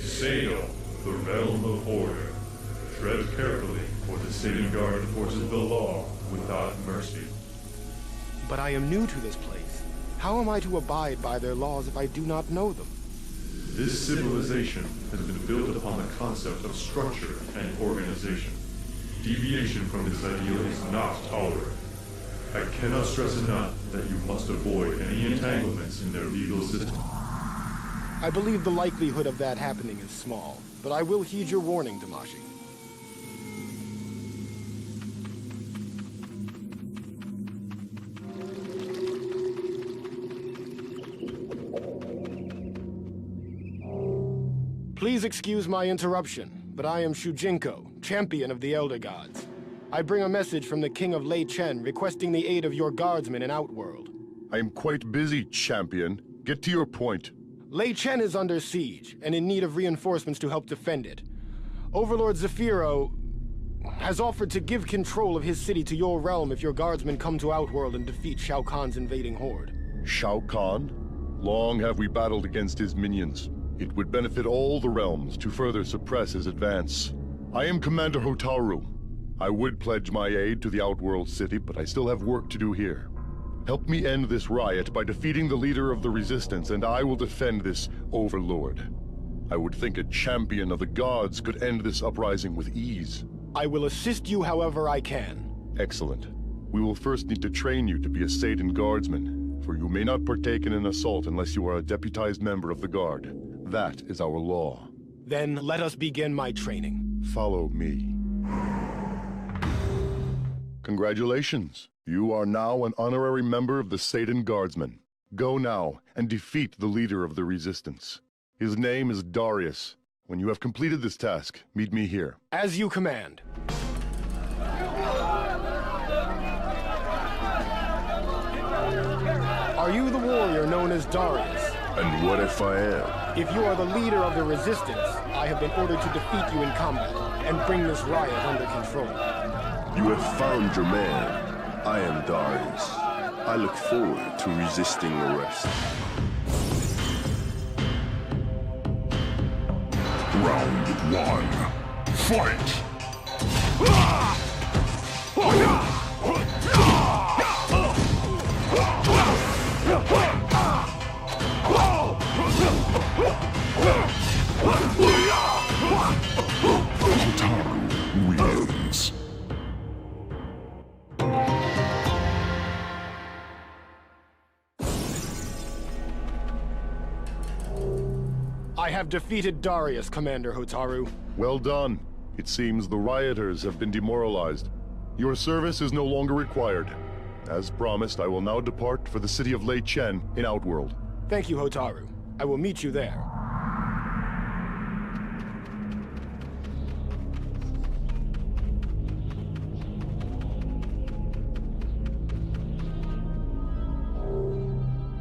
Sado, the realm of order. Tread carefully, for the Satan Guard enforces the law without mercy. But I am new to this place. How am I to abide by their laws if I do not know them? This civilization has been built upon the concept of structure and organization. Deviation from this ideal is not tolerated. I cannot stress enough that you must avoid any entanglements in their legal system. I believe the likelihood of that happening is small, but I will heed your warning, Damashi. Please excuse my interruption, but I am Shujinko, champion of the Elder Gods. I bring a message from the King of Lei Chen requesting the aid of your guardsmen in Outworld. I am quite busy, champion. Get to your point. Lei Chen is under siege and in need of reinforcements to help defend it. Overlord Zafiro has offered to give control of his city to your realm if your guardsmen come to Outworld and defeat Shao Kahn's invading horde. Shao Kahn? Long have we battled against his minions. It would benefit all the realms to further suppress his advance. I am Commander Hotaru. I would pledge my aid to the Outworld city, but I still have work to do here. Help me end this riot by defeating the leader of the Resistance, and I will defend this Overlord. I would think a champion of the gods could end this uprising with ease. I will assist you however I can. Excellent. We will first need to train you to be a Satan guardsman, for you may not partake in an assault unless you are a deputized member of the Guard. That is our law. Then let us begin my training. Follow me. Congratulations. You are now an honorary member of the Satan Guardsmen. Go now and defeat the leader of the Resistance. His name is Darius. When you have completed this task, meet me here. As you command. Are you the warrior known as Darius? And what if I am? If you are the leader of the Resistance, I have been ordered to defeat you in combat and bring this riot under control. You have found your man. I am Darius. I look forward to resisting arrest. Round 1. Fight! Hotaru wins. I have defeated Darius, Commander Hotaru. Well done. It seems the rioters have been demoralized. Your service is no longer required. As promised, I will now depart for the city of Lei Chen in Outworld. Thank you, Hotaru. I will meet you there.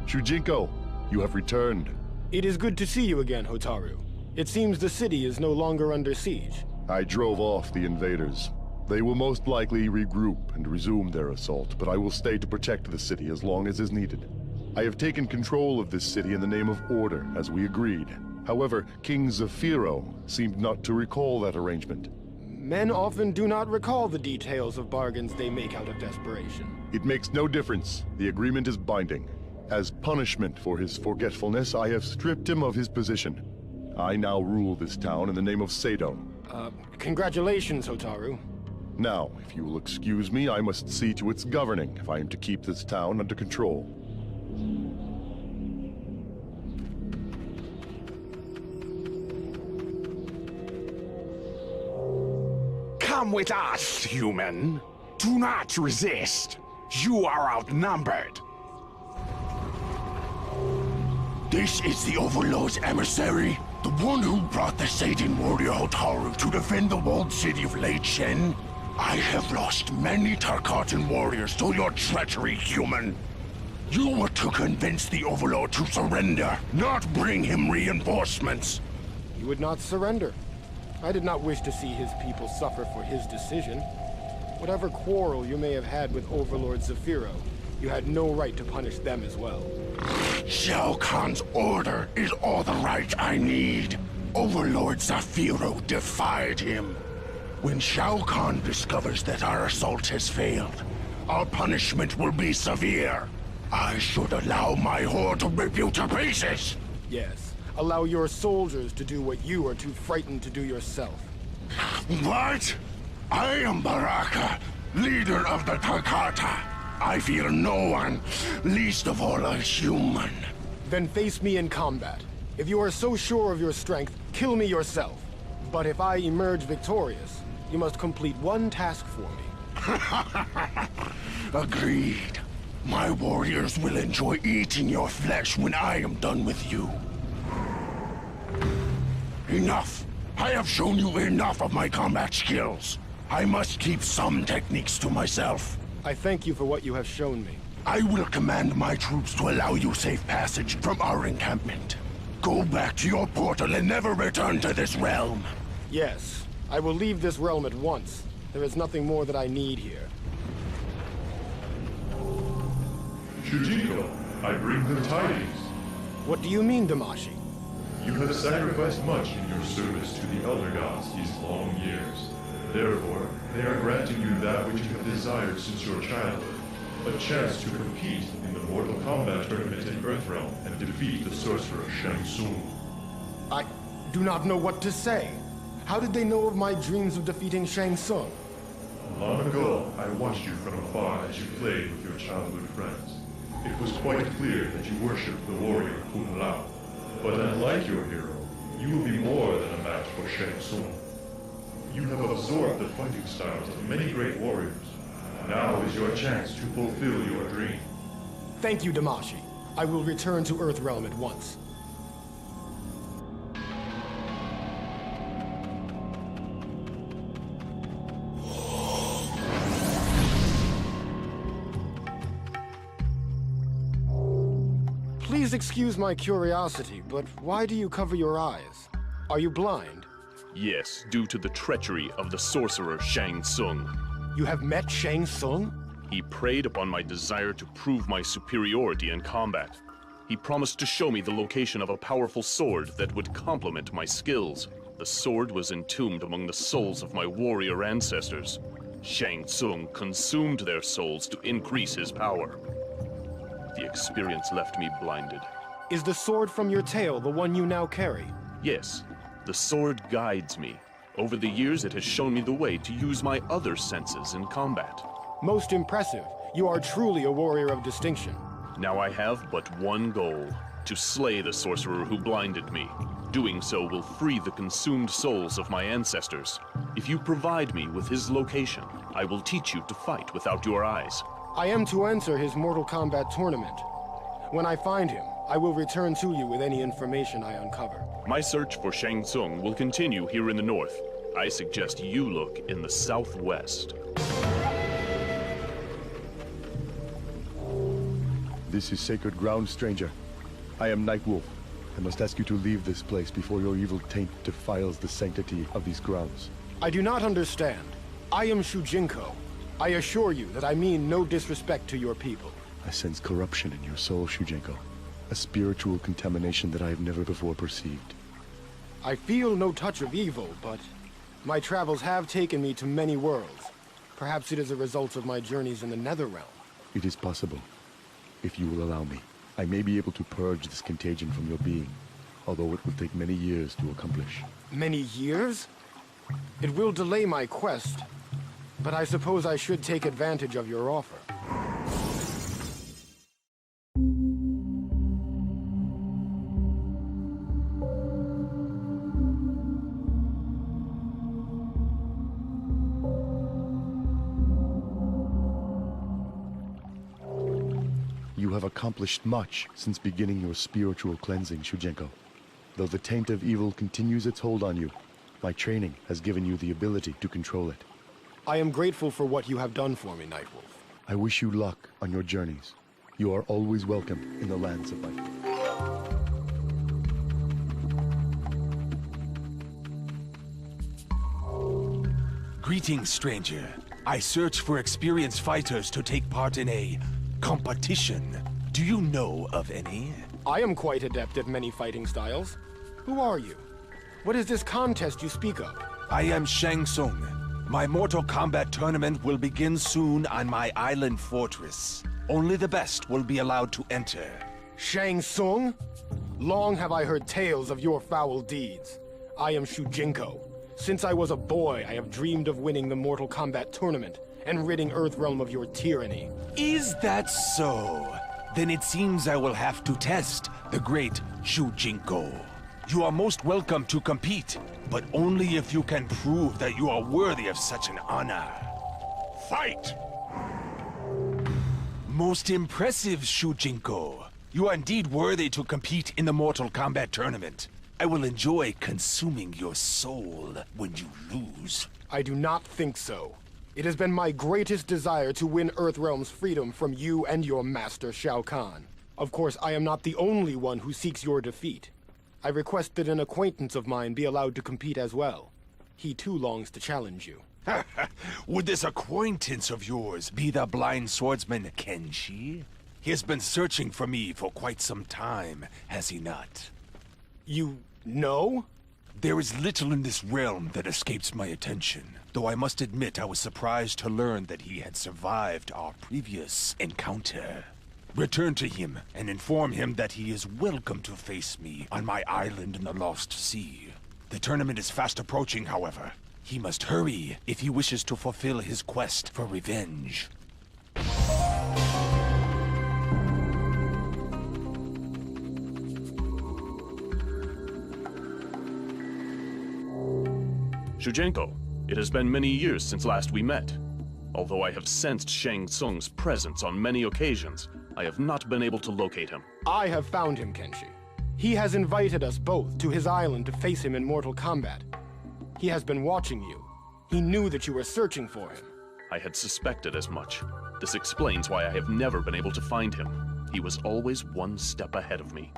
Shujinko, You have returned. It is good to see you again, Hotaru. It seems the city is no longer under siege. I drove off the invaders. They will most likely regroup and resume their assault, but I will stay to protect the city as long as is needed. I have taken control of this city in the name of order, as we agreed. However, King Zafiro seemed not to recall that arrangement. Men often do not recall the details of bargains they make out of desperation. It makes no difference. The agreement is binding. As punishment for his forgetfulness, I have stripped him of his position. I now rule this town in the name of Sado. Congratulations, Hotaru. Now, if you will excuse me, I must see to its governing if I am to keep this town under control. Come with us, human. Do not resist. You are outnumbered. This is the Overlord's emissary, the one who brought the Satan warrior Hotaru to defend the walled city of Lei Chen. I have lost many Tarkatan warriors to your treachery, human. You were to convince the Overlord to surrender, not bring him reinforcements. He would not surrender. I did not wish to see his people suffer for his decision. Whatever quarrel you may have had with Overlord Zafiro, you had no right to punish them as well. Shao Kahn's order is all the right I need. Overlord Zafiro defied him. When Shao Kahn discovers that our assault has failed, our punishment will be severe. I should allow my horde to rip you to pieces. Yes, allow your soldiers to do what you are too frightened to do yourself. What? I am Baraka, leader of the Takata. I fear no one, least of all a human. Then face me in combat. If you are so sure of your strength, kill me yourself. But if I emerge victorious, you must complete one task for me. Agreed. My warriors will enjoy eating your flesh when I am done with you. Enough! I have shown you enough of my combat skills. I must keep some techniques to myself. I thank you for what you have shown me. I will command my troops to allow you safe passage from our encampment. Go back to your portal and never return to this realm. Yes, I will leave this realm at once. There is nothing more that I need here. Shujinko, I bring the tidings. What do you mean, Damashi? You have sacrificed much in your service to the Elder Gods these long years. Therefore, they are granting you that which you have desired since your childhood. A chance to compete in the MortalKombat tournament in Earthrealm and defeat the sorcerer Shang Tsung. I do not know what to say. How did they know of my dreams of defeating Shang Tsung? Long ago, I watched you from afar as you played with your childhood friends. It was quite clear that you worshipped the warrior Kung Lao. But unlike your hero, you will be more than a match for Shang Tsung. You have absorbed the fighting styles of many great warriors. Now is your chance to fulfill your dream. Thank you, Damashi. I will return to Earthrealm at once. Please excuse my curiosity, but why do you cover your eyes? Are you blind? Yes, due to the treachery of the sorcerer Shang Tsung. You have met Shang Tsung? He preyed upon my desire to prove my superiority in combat. He promised to show me the location of a powerful sword that would complement my skills. The sword was entombed among the souls of my warrior ancestors. Shang Tsung consumed their souls to increase his power. The experience left me blinded. Is the sword from your tail the one you now carry? Yes, the sword guides me. Over the years, it has shown me the way to use my other senses in combat. Most impressive. You are truly a warrior of distinction. Now I have but one goal: to slay the sorcerer who blinded me. Doing so will free the consumed souls of my ancestors. If you provide me with his location, I will teach you to fight without your eyes. I am to enter his MortalKombat tournament. When I find him, I will return to you with any information I uncover. My search for Shang Tsung will continue here in the north. I suggest you look in the southwest. This is sacred ground, stranger. I am Nightwolf. I must ask you to leave this place before your evil taint defiles the sanctity of these grounds. I do not understand. I am Shujinko. I assure you that I mean no disrespect to your people. I sense corruption in your soul, Shujinko. A spiritual contamination that I have never before perceived. I feel no touch of evil, but my travels have taken me to many worlds. Perhaps it is a result of my journeys in the Netherrealm. It is possible. If you will allow me, I may be able to purge this contagion from your being, although it will take many years to accomplish. Many years? It will delay my quest, but I suppose I should take advantage of your offer. You have accomplished much since beginning your spiritual cleansing, Shujinko. Though the taint of evil continues its hold on you, my training has given you the ability to control it. I am grateful for what you have done for me, Nightwolf. I wish you luck on your journeys. You are always welcome in the lands of my Greetings, stranger. I search for experienced fighters to take part in a competition. Do you know of any? I am quite adept at many fighting styles. Who are you? What is this contest you speak of? I am Shang Tsung. My MortalKombat tournament will begin soon on my island fortress. Only the best will be allowed to enter. Shang Tsung? Long have I heard tales of your foul deeds. I am Shujinko. Since I was a boy, I have dreamed of winning the MortalKombat tournament and ridding Earthrealm of your tyranny. Is that so? Then it seems I will have to test the great Shujinko. You are most welcome to compete, but only if you can prove that you are worthy of such an honor. Fight! Most impressive, Shujinko. You are indeed worthy to compete in the MortalKombat tournament. I will enjoy consuming your soul when you lose. I do not think so. It has been my greatest desire to win Earthrealm's freedom from you and your master, Shao Kahn. Of course, I am not the only one who seeks your defeat. I request that an acquaintance of mine be allowed to compete as well. He too longs to challenge you. Would this acquaintance of yours be the blind swordsman Kenshi? He has been searching for me for quite some time, has he not? You know? There is little in this realm that escapes my attention, though I must admit I was surprised to learn that he had survived our previous encounter. Return to him and inform him that he is welcome to face me on my island in the Lost Sea. The tournament is fast approaching, however. He must hurry if he wishes to fulfill his quest for revenge. Shujinko, it has been many years since last we met. Although I have sensed Shang Tsung's presence on many occasions, I have not been able to locate him. I have found him, Kenshi. He has invited us both to his island to face him in MortalKombat. He has been watching you. He knew that you were searching for him. I had suspected as much. This explains why I have never been able to find him. He was always one step ahead of me.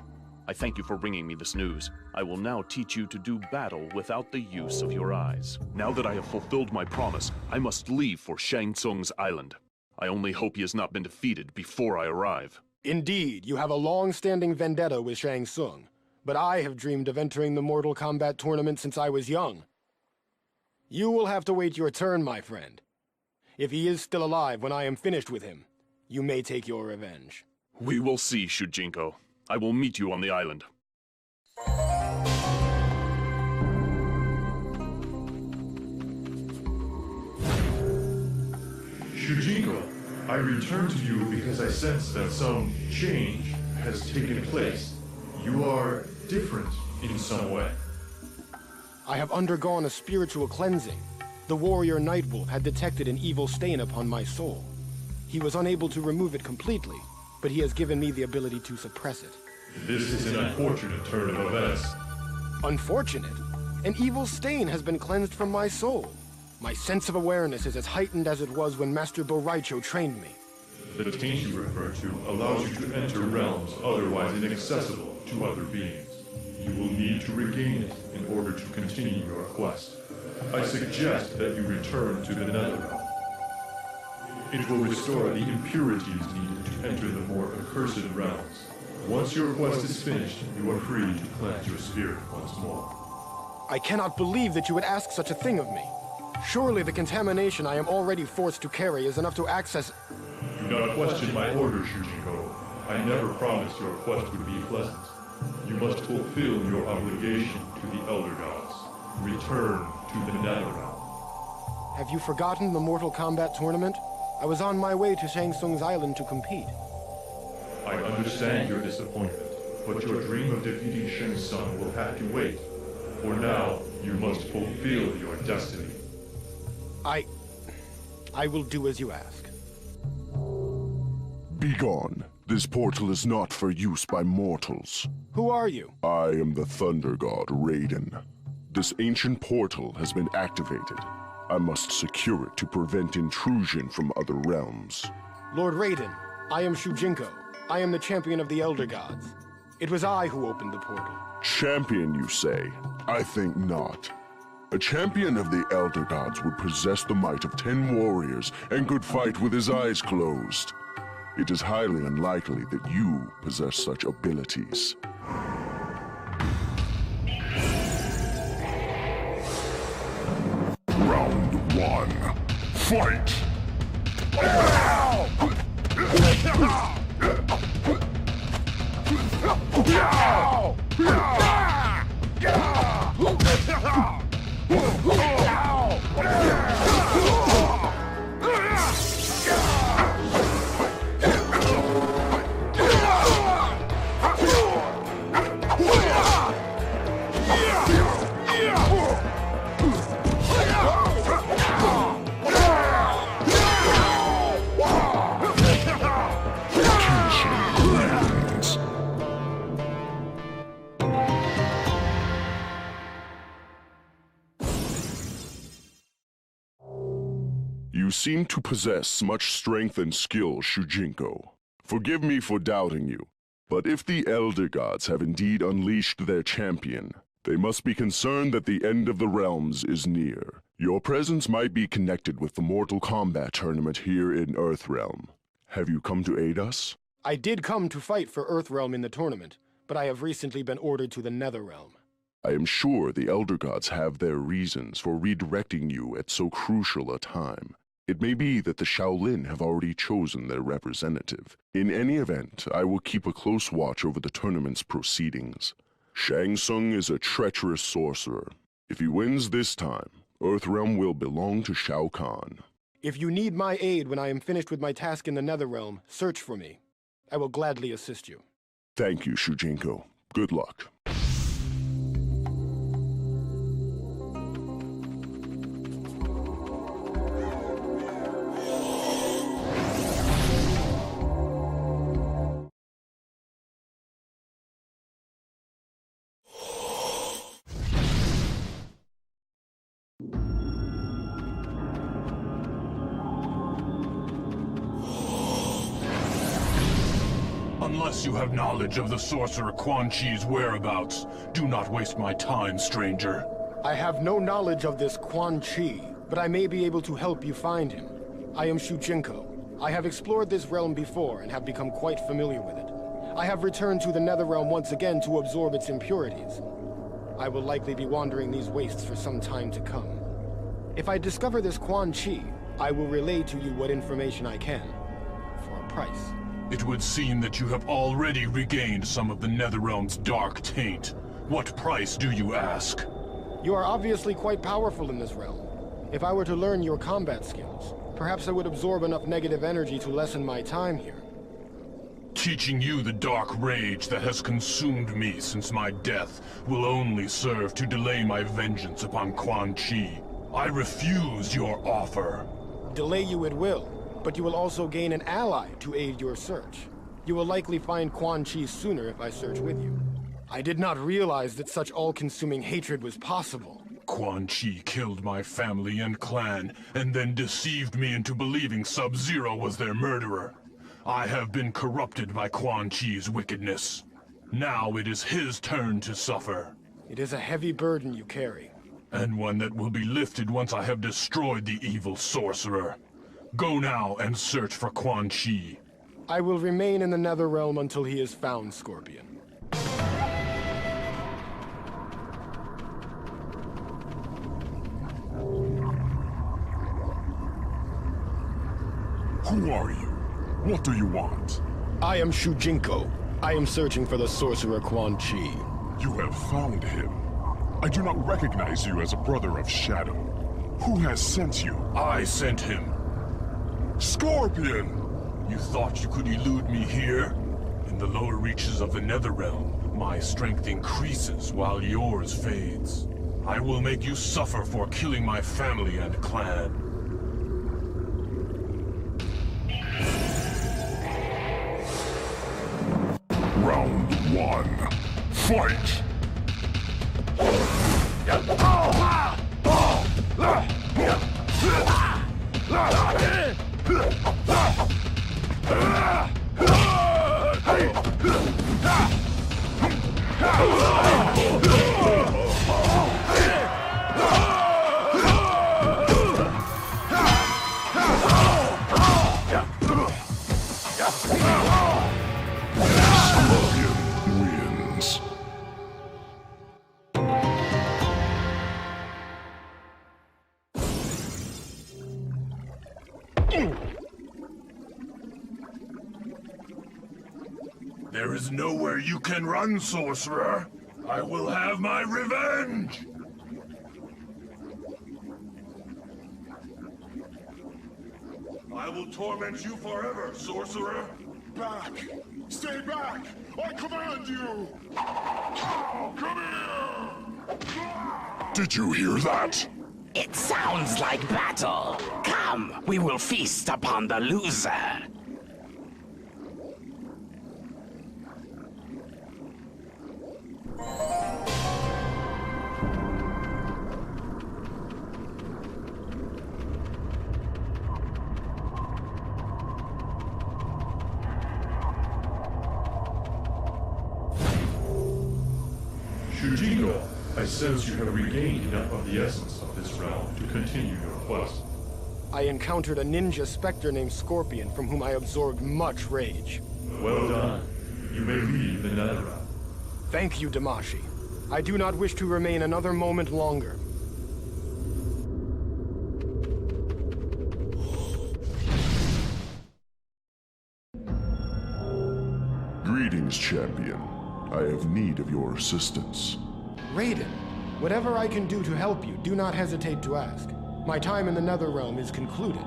I thank you for bringing me this news. I will now teach you to do battle without the use of your eyes. Now that I have fulfilled my promise, I must leave for Shang Tsung's island. I only hope he has not been defeated before I arrive. Indeed, you have a long-standing vendetta with Shang Tsung, but I have dreamed of entering the MortalKombat tournament since I was young. You will have to wait your turn, my friend. If he is still alive when I am finished with him, you may take your revenge. We will see, Shujinko. I will meet you on the island. Shujinko, I return to you because I sense that some change has taken place. You are different in some way. I have undergone a spiritual cleansing. The warrior Nightwolf had detected an evil stain upon my soul. He was unable to remove it completely, but he has given me the ability to suppress it. This is an unfortunate turn of events. Unfortunate? An evil stain has been cleansed from my soul. My sense of awareness is as heightened as it was when Master Boraicho trained me. The taint you refer to allows you to enter realms otherwise inaccessible. to other beings. You will need to regain it in order to continue your quest. I suggest that you return to the Netherrealm. It will restore the impurities needed to enter the more accursed realms. Once your quest is finished, you are free to plant your spirit once more. I cannot believe that you would ask such a thing of me. Surely the contamination I am already forced to carry is enough to access... Do not question my orders, Shujinko. I never promised your quest would be pleasant. You must fulfill your obligation to the Elder Gods. Return to the Netherrealm. Have you forgotten the MortalKombat tournament? I was on my way to Shang Tsung's island to compete. I understand your disappointment, but your dream of defeating Shang Tsung will have to wait. For now, you must fulfill your destiny. I will do as you ask. Begone. This portal is not for use by mortals. Who are you? I am the Thunder God, Raiden. This ancient portal has been activated. I must secure it to prevent intrusion from other realms. Lord Raiden, I am Shujinko. I am the champion of the Elder Gods. It was I who opened the portal. Champion, you say? I think not. A champion of the Elder Gods would possess the might of 10 warriors and could fight with his eyes closed. It is highly unlikely that you possess such abilities. Round 1. Fight! You seem to possess much strength and skill, Shujinko. Forgive me for doubting you, but if the Elder Gods have indeed unleashed their champion, they must be concerned that the end of the realms is near. Your presence might be connected with the MortalKombat tournament here in Earthrealm. Have you come to aid us? I did come to fight for Earthrealm in the tournament, but I have recently been ordered to the Netherrealm. I am sure the Elder Gods have their reasons for redirecting you at so crucial a time. It may be that the Shaolin have already chosen their representative. In any event, I will keep a close watch over the tournament's proceedings. Shang Tsung is a treacherous sorcerer. If he wins this time, Earthrealm will belong to Shao Kahn. If you need my aid when I am finished with my task in the Netherrealm, search for me. I will gladly assist you. Thank you, Shujinko. Good luck. Unless you have knowledge of the sorcerer Quan Chi's whereabouts, do not waste my time, stranger. I have no knowledge of this Quan Chi, but I may be able to help you find him. I am Shujinko. I have explored this realm before and have become quite familiar with it. I have returned to the Netherrealm once again to absorb its impurities. I will likely be wandering these wastes for some time to come. If I discover this Quan Chi, I will relay to you what information I can, for a price. It would seem that you have already regained some of the Netherrealm's dark taint. What price do you ask? You are obviously quite powerful in this realm. If I were to learn your combat skills, perhaps I would absorb enough negative energy to lessen my time here. Teaching you the dark rage that has consumed me since my death will only serve to delay my vengeance upon Quan Chi. I refuse your offer. Delay you it will, but you will also gain an ally to aid your search. You will likely find Quan Chi sooner if I search with you. I did not realize that such all-consuming hatred was possible. Quan Chi killed my family and clan, and then deceived me into believing Sub-Zero was their murderer. I have been corrupted by Quan Chi's wickedness. Now it is his turn to suffer. It is a heavy burden you carry. And one that will be lifted once I have destroyed the evil sorcerer. Go now and search for Quan Chi. I will remain in the Netherrealm until he is found, Scorpion. Who are you? What do you want? I am Shujinko. I am searching for the sorcerer Quan Chi. You have found him. I do not recognize you as a brother of Shadow. Who has sent you? I sent him. Scorpion! You thought you could elude me here? In the lower reaches of the Netherrealm, my strength increases while yours fades. I will make you suffer for killing my family and clan. Round 1. Fight! Wins. There is nowhere you can run, sorcerer. I will have my revenge! I will torment you forever, sorcerer. Back! Stay back! I command you! Come here! Did you hear that? It sounds like battle. Come, we will feast upon the loser. Shujinko, I sense you have regained enough of the essence of this realm to continue your quest. I encountered a ninja specter named Scorpion from whom I absorbed much rage. Well done. You may leave the Netherrealm. Thank you, Damashi. I do not wish to remain another moment longer. Greetings, champion. I have need of your assistance. Raiden, whatever I can do to help you, do not hesitate to ask. My time in the Netherrealm is concluded.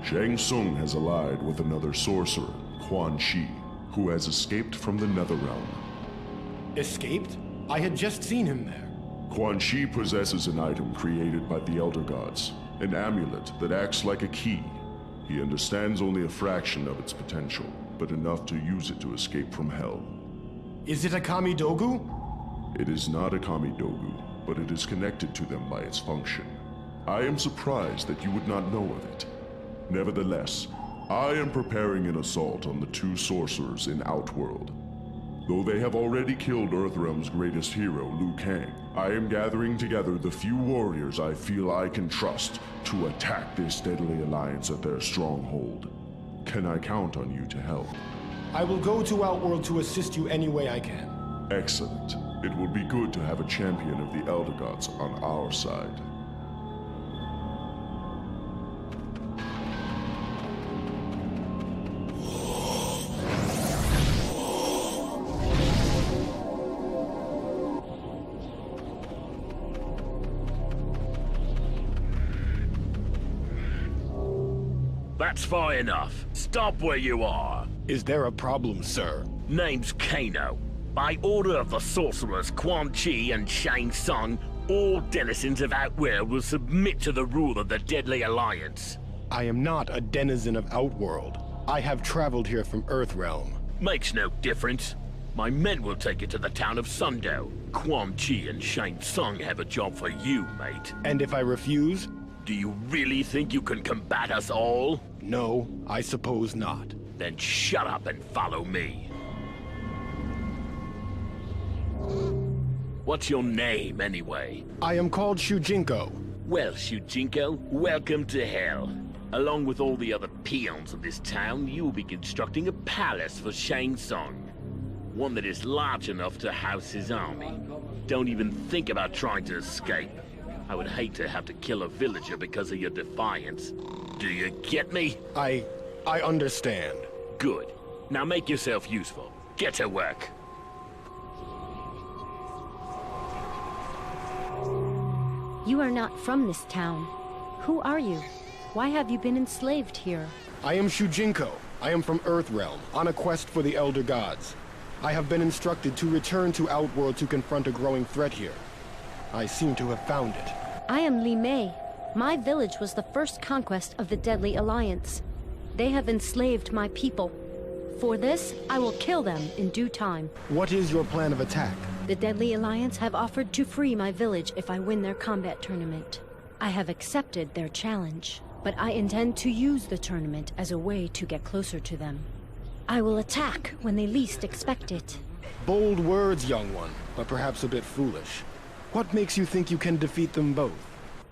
Shang Tsung has allied with another sorcerer, Quan Chi, who has escaped from the Netherrealm. Escaped? I had just seen him there. Quan Chi possesses an item created by the Elder Gods, an amulet that acts like a key. He understands only a fraction of its potential, but enough to use it to escape from hell. Is it a Kamidogu? It is not a Kamidogu, but it is connected to them by its function. I am surprised that you would not know of it. Nevertheless, I am preparing an assault on the two sorcerers in Outworld. Though they have already killed Earthrealm's greatest hero, Liu Kang, I am gathering together the few warriors I feel I can trust to attack this deadly alliance at their stronghold. Can I count on you to help? I will go to Outworld to assist you any way I can. Excellent. It will be good to have a champion of the Elder Gods on our side. That's far enough. Stop where you are. Is there a problem, sir? Name's Kano. By order of the sorcerers Quan Chi and Shang Tsung, all denizens of Outworld will submit to the rule of the Deadly Alliance. I am not a denizen of Outworld. I have traveled here from Earthrealm. Makes no difference. My men will take you to the town of Sundow. Quan Chi and Shang Tsung have a job for you, mate. And if I refuse? Do you really think you can combat us all? No, I suppose not. Then shut up and follow me. What's your name, anyway? I am called Shujinko. Well, Shujinko, welcome to hell. Along with all the other peons of this town, you will be constructing a palace for Shang Tsung. One that is large enough to house his army. Don't even think about trying to escape. I would hate to have to kill a villager because of your defiance. Do you get me? I understand. Good. Now make yourself useful. Get to work. You are not from this town. Who are you? Why have you been enslaved here? I am Shujinko. I am from Earthrealm, on a quest for the Elder Gods. I have been instructed to return to Outworld to confront a growing threat here. I seem to have found it. I am Li Mei. My village was the first conquest of the Deadly Alliance. They have enslaved my people. For this, I will kill them in due time. What is your plan of attack? The Deadly Alliance have offered to free my village if I win their combat tournament. I have accepted their challenge, but I intend to use the tournament as a way to get closer to them. I will attack when they least expect it. Bold words, young one, but perhaps a bit foolish. What makes you think you can defeat them both?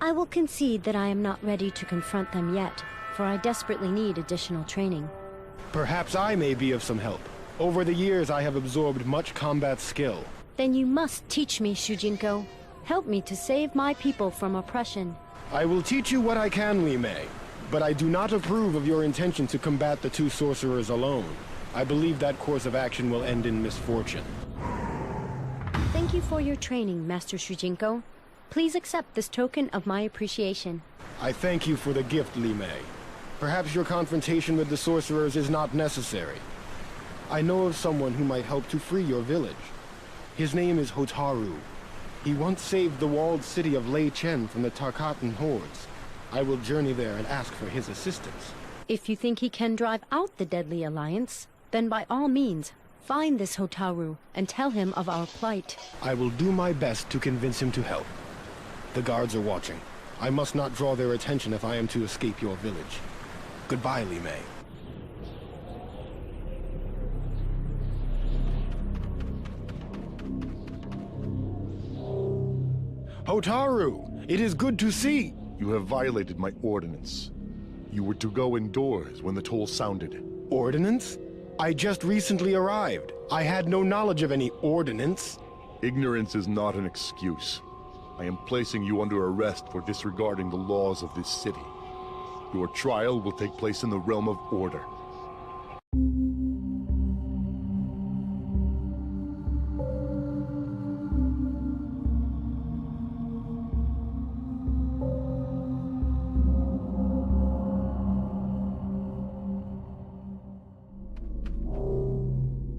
I will concede that I am not ready to confront them yet, for I desperately need additional training. Perhaps I may be of some help. Over the years, I have absorbed much combat skill. Then you must teach me, Shujinko. Help me to save my people from oppression. I will teach you what I can, Li Mei, but I do not approve of your intention to combat the two sorcerers alone. I believe that course of action will end in misfortune. Thank you for your training, Master Shujinko. Please accept this token of my appreciation. I thank you for the gift, Li Mei. Perhaps your confrontation with the sorcerers is not necessary. I know of someone who might help to free your village. His name is Hotaru. He once saved the walled city of Lei Chen from the Tarkatan hordes. I will journey there and ask for his assistance. If you think he can drive out the Deadly Alliance, then by all means, find this Hotaru and tell him of our plight. I will do my best to convince him to help. The guards are watching. I must not draw their attention if I am to escape your village. Goodbye, Li Mei. Hotaru! It is good to see! You have violated my ordinance. You were to go indoors when the toll sounded. Ordinance? I just recently arrived. I had no knowledge of any ordinance. Ignorance is not an excuse. I am placing you under arrest for disregarding the laws of this city. Your trial will take place in the realm of order.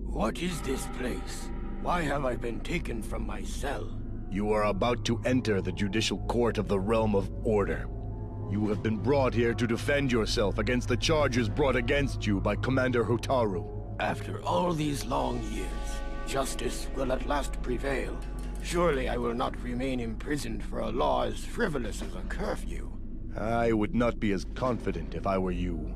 What is this place? Why have I been taken from my cell? You are about to enter the judicial court of the realm of order. You have been brought here to defend yourself against the charges brought against you by Commander Hotaru. After all these long years, justice will at last prevail. Surely I will not remain imprisoned for a law as frivolous as a curfew. I would not be as confident if I were you.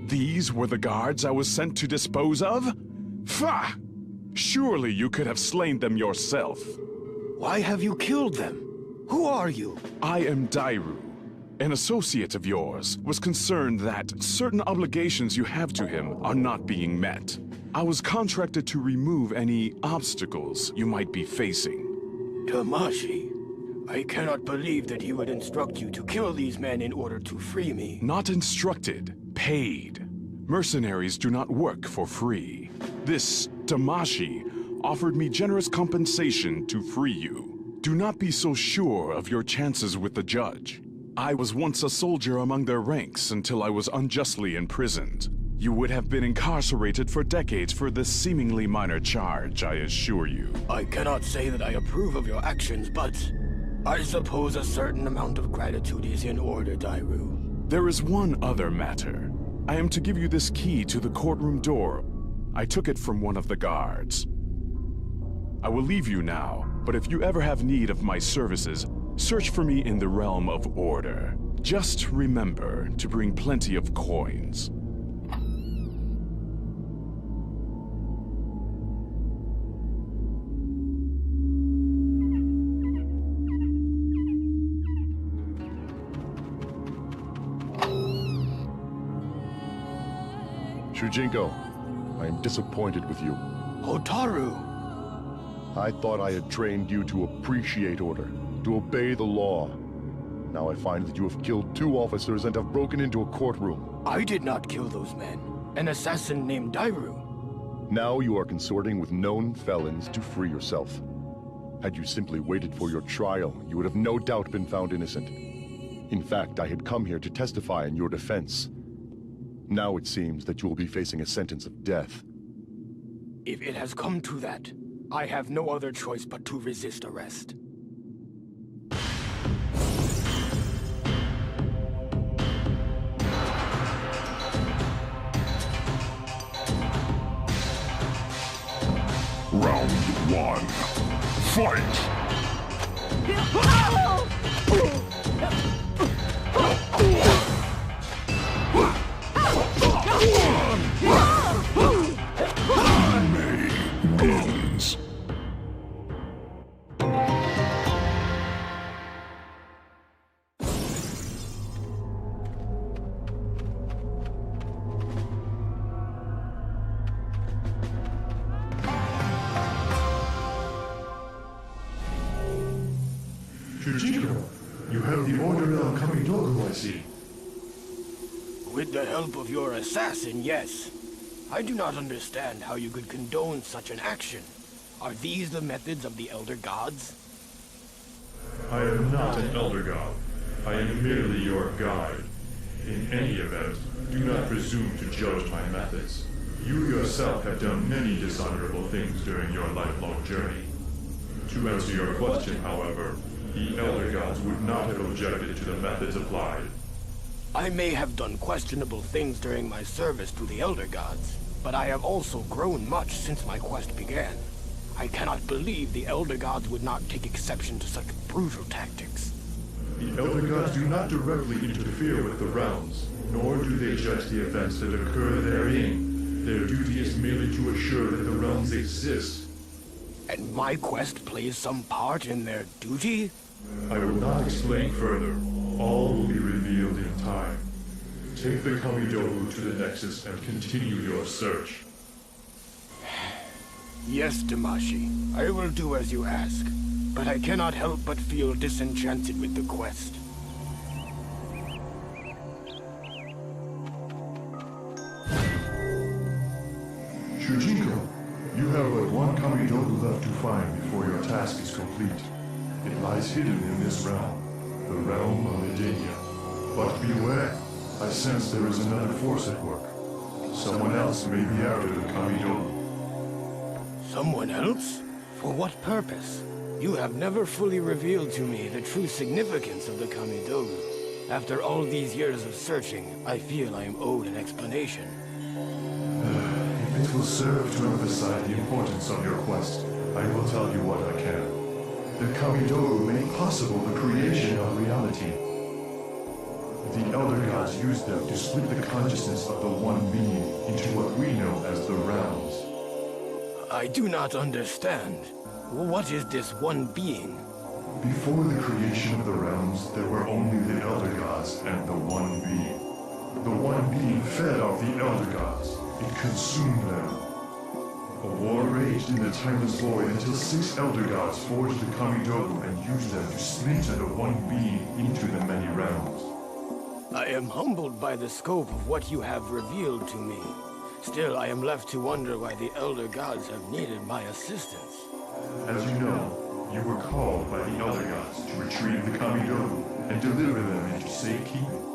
These were the guards I was sent to dispose of? Pah! Surely you could have slain them yourself. Why have you killed them? Who are you? I am Dairu. An associate of yours was concerned that certain obligations you have to him are not being met. I was contracted to remove any obstacles you might be facing. Tamashi, I cannot believe that he would instruct you to kill these men in order to free me. Not instructed, paid. Mercenaries do not work for free. This Tamashi offered me generous compensation to free you. Do not be so sure of your chances with the judge. I was once a soldier among their ranks until I was unjustly imprisoned. You would have been incarcerated for decades for this seemingly minor charge, I assure you. I cannot say that I approve of your actions, but I suppose a certain amount of gratitude is in order, Dairu. There is one other matter. I am to give you this key to the courtroom door. I took it from one of the guards. I will leave you now, but if you ever have need of my services, Search for me in the realm of order. Just remember to bring plenty of coins. Shujinko, I am disappointed with you. Hotaru! I thought I had trained you to appreciate order, to obey the law. Now I find that you have killed 2 officers and have broken into a courtroom. I did not kill those men. An assassin named Dairu. Now you are consorting with known felons to free yourself. Had you simply waited for your trial, you would have no doubt been found innocent. In fact, I had come here to testify in your defense. Now it seems that you will be facing a sentence of death. If it has come to that, I have no other choice but to resist arrest. Round 1. Fight! Wins. Shujinko, you have the Order of Kamidogu, I see. With the help of your assassin, yes. I do not understand how you could condone such an action. Are these the methods of the Elder Gods? I am not an Elder God. I am merely your guide. In any event, do not presume to judge my methods. You yourself have done many dishonorable things during your lifelong journey. To answer your question, however, the Elder Gods would not have objected to the methods applied. I may have done questionable things during my service to the Elder Gods, but I have also grown much since my quest began. I cannot believe the Elder Gods would not take exception to such brutal tactics. The Elder Gods do not directly interfere with the realms, nor do they judge the events that occur therein. Their duty is merely to assure that the realms exist. And my quest plays some part in their duty? I will not explain further. All will be revealed in time. Take the Kamidogu to the Nexus and continue your search. Yes, Damashi. I will do as you ask. But I cannot help but feel disenchanted with the quest. Shujinko, you have but one Kamidogu left to find before your task is complete. It lies hidden in this realm, the realm of Edenia. But beware, I sense there is another force at work. Someone else may be after the Kamidogu. Someone else? For what purpose? You have never fully revealed to me the true significance of the Kamidogu. After all these years of searching, I feel I am owed an explanation. If it will serve to emphasize the importance of your quest, I will tell you what I can. The Kamidogu made possible the creation of reality. The Elder Gods used them to split the consciousness of the One Being into what we know as the realms. I do not understand. What is this One Being? Before the creation of the realms, there were only the Elder Gods and the One Being. The One Being fed off the Elder Gods. It consumed them. A war raged in the timeless void until 6 Elder Gods forged the Kamidogu and used them to splinter the One Being into the many realms. I am humbled by the scope of what you have revealed to me. Still, I am left to wonder why the Elder Gods have needed my assistance. As you know, you were called by the Elder Gods to retrieve the Kamidogu and deliver them into safekeeping.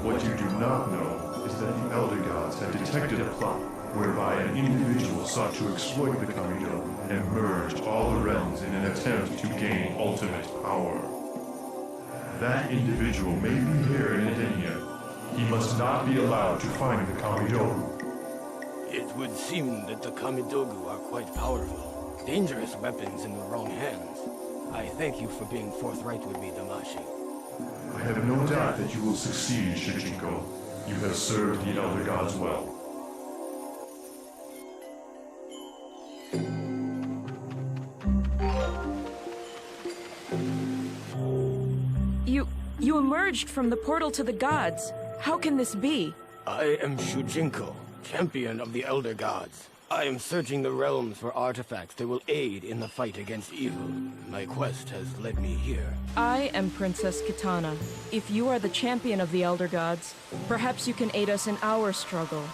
What you do not know is that the Elder Gods had detected a plot whereby an individual sought to exploit the Kamidogu and merge all the realms in an attempt to gain ultimate power. That individual may be here in Edenia. He must not be allowed to find the Kamidogu. It would seem that the Kamidogu are quite powerful. Dangerous weapons in the wrong hands. I thank you for being forthright with me, Damashi. I have no doubt that you will succeed, Shujinko. You have served the Elder Gods well. You emerged from the portal to the gods. How can this be? I am Shujinko, champion of the Elder Gods. I am searching the realms for artifacts that will aid in the fight against evil. My quest has led me here. I am Princess Kitana. If you are the champion of the Elder Gods, perhaps you can aid us in our struggle.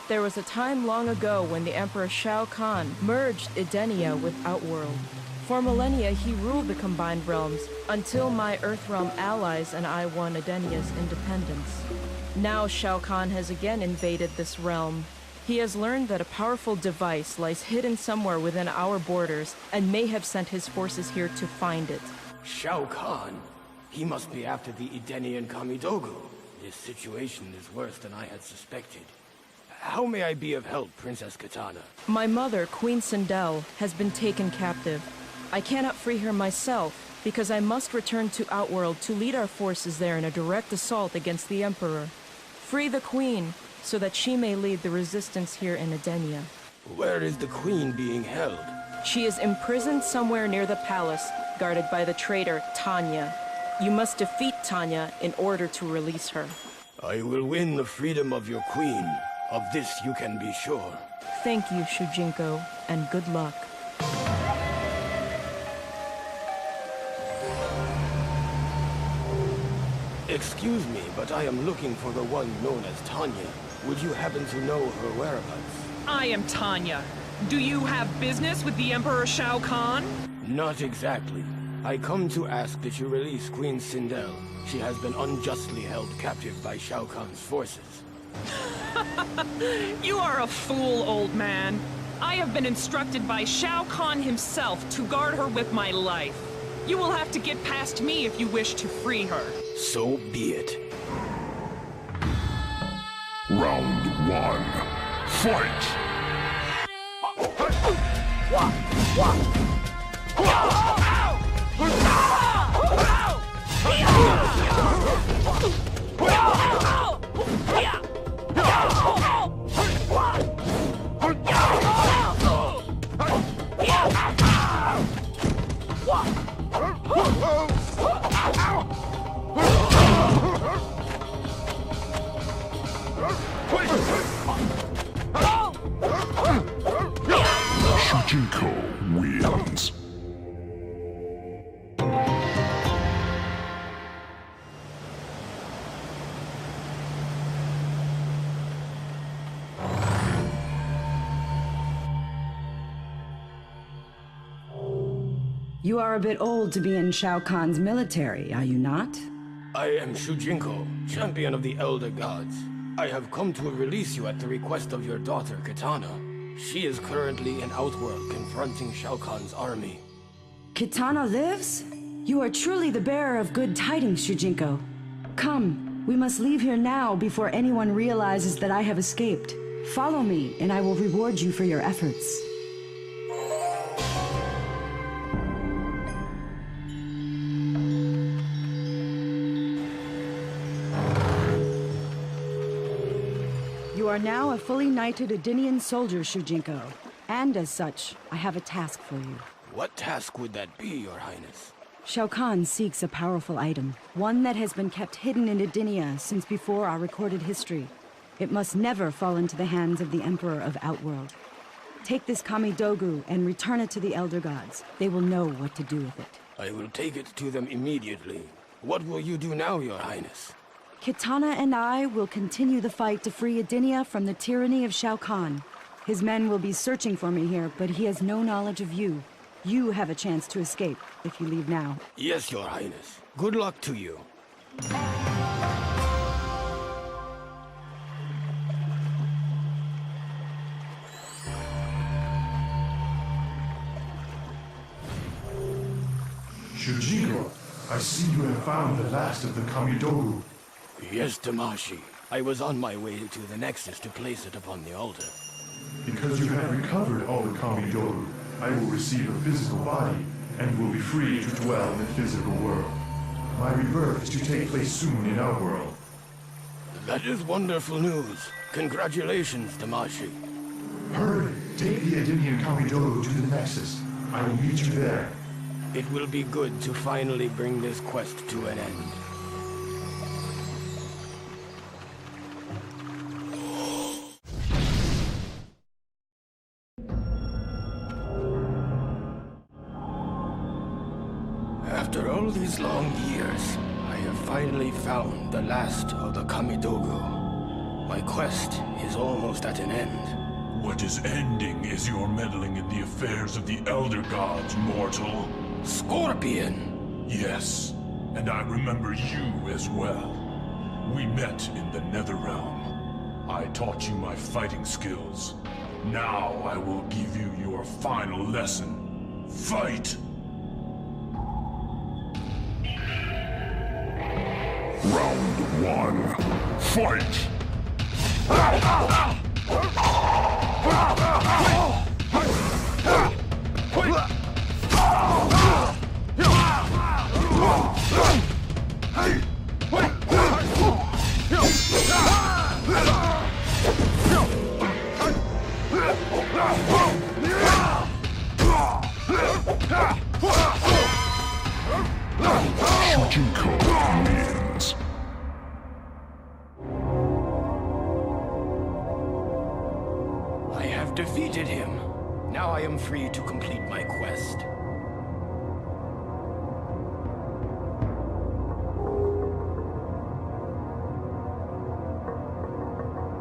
There was a time long ago when the Emperor Shao Kahn merged Edenia with Outworld. For millennia, he ruled the combined realms until my Earthrealm allies and I won Edenia's independence. Now Shao Kahn has again invaded this realm. He has learned that a powerful device lies hidden somewhere within our borders and may have sent his forces here to find it. Shao Kahn? He must be after the Edenian Kamidogu. This situation is worse than I had suspected. How may I be of help, Princess Kitana? My mother, Queen Sindel, has been taken captive. I cannot free her myself, because I must return to Outworld to lead our forces there in a direct assault against the Emperor. Free the Queen, so that she may lead the resistance here in Edenia. Where is the Queen being held? She is imprisoned somewhere near the palace, guarded by the traitor, Tanya. You must defeat Tanya in order to release her. I will win the freedom of your Queen. Of this you can be sure. Thank you, Shujinko, and good luck. Excuse me, but I am looking for the one known as Tanya. Would you happen to know her whereabouts? I am Tanya. Do you have business with the Emperor Shao Kahn? Not exactly. I come to ask that you release Queen Sindel. She has been unjustly held captive by Shao Kahn's forces. You are a fool, old man. I have been instructed by Shao Kahn himself to guard her with my life. You will have to get past me if you wish to free her. So be it. Round 1. Fight! Shujinko wins. You are a bit old to be in Shao Kahn's military, are you not? I am Shujinko, champion of the Elder Gods. I have come to release you at the request of your daughter, Kitana. She is currently in Outworld confronting Shao Kahn's army. Kitana lives? You are truly the bearer of good tidings, Shujinko. Come, we must leave here now before anyone realizes that I have escaped. Follow me, and I will reward you for your efforts. You are now a fully knighted Edenian soldier, Shujinko. And as such, I have a task for you. What task would that be, Your Highness? Shao Kahn seeks a powerful item, one that has been kept hidden in Edenia since before our recorded history. It must never fall into the hands of the Emperor of Outworld. Take this Kamidogu and return it to the Elder Gods. They will know what to do with it. I will take it to them immediately. What will you do now, Your Highness? Kitana and I will continue the fight to free Edenia from the tyranny of Shao Kahn. His men will be searching for me here, but he has no knowledge of you. You have a chance to escape if you leave now. Yes, Your Highness. Good luck to you. Shujinko, I see you have found the last of the Kamidogu. Yes, Damashi. I was on my way to the Nexus to place it upon the altar. Because you have recovered all the Kamidogu, I will receive a physical body and will be free to dwell in the physical world. My rebirth is to take place soon in our world. That is wonderful news. Congratulations, Damashi. Hurry! Take the Edenian Kamidogu to the Nexus. I will meet you there. It will be good to finally bring this quest to an end. After all these long years, I have finally found the last of the Kamidogu. My quest is almost at an end. What is ending is your meddling in the affairs of the Elder Gods, mortal. Scorpion! Yes, and I remember you as well. We met in the Netherrealm. I taught you my fighting skills. Now I will give you your final lesson. Fight! Round 1. Fight! wins. I have defeated him. Now I am free to complete my quest.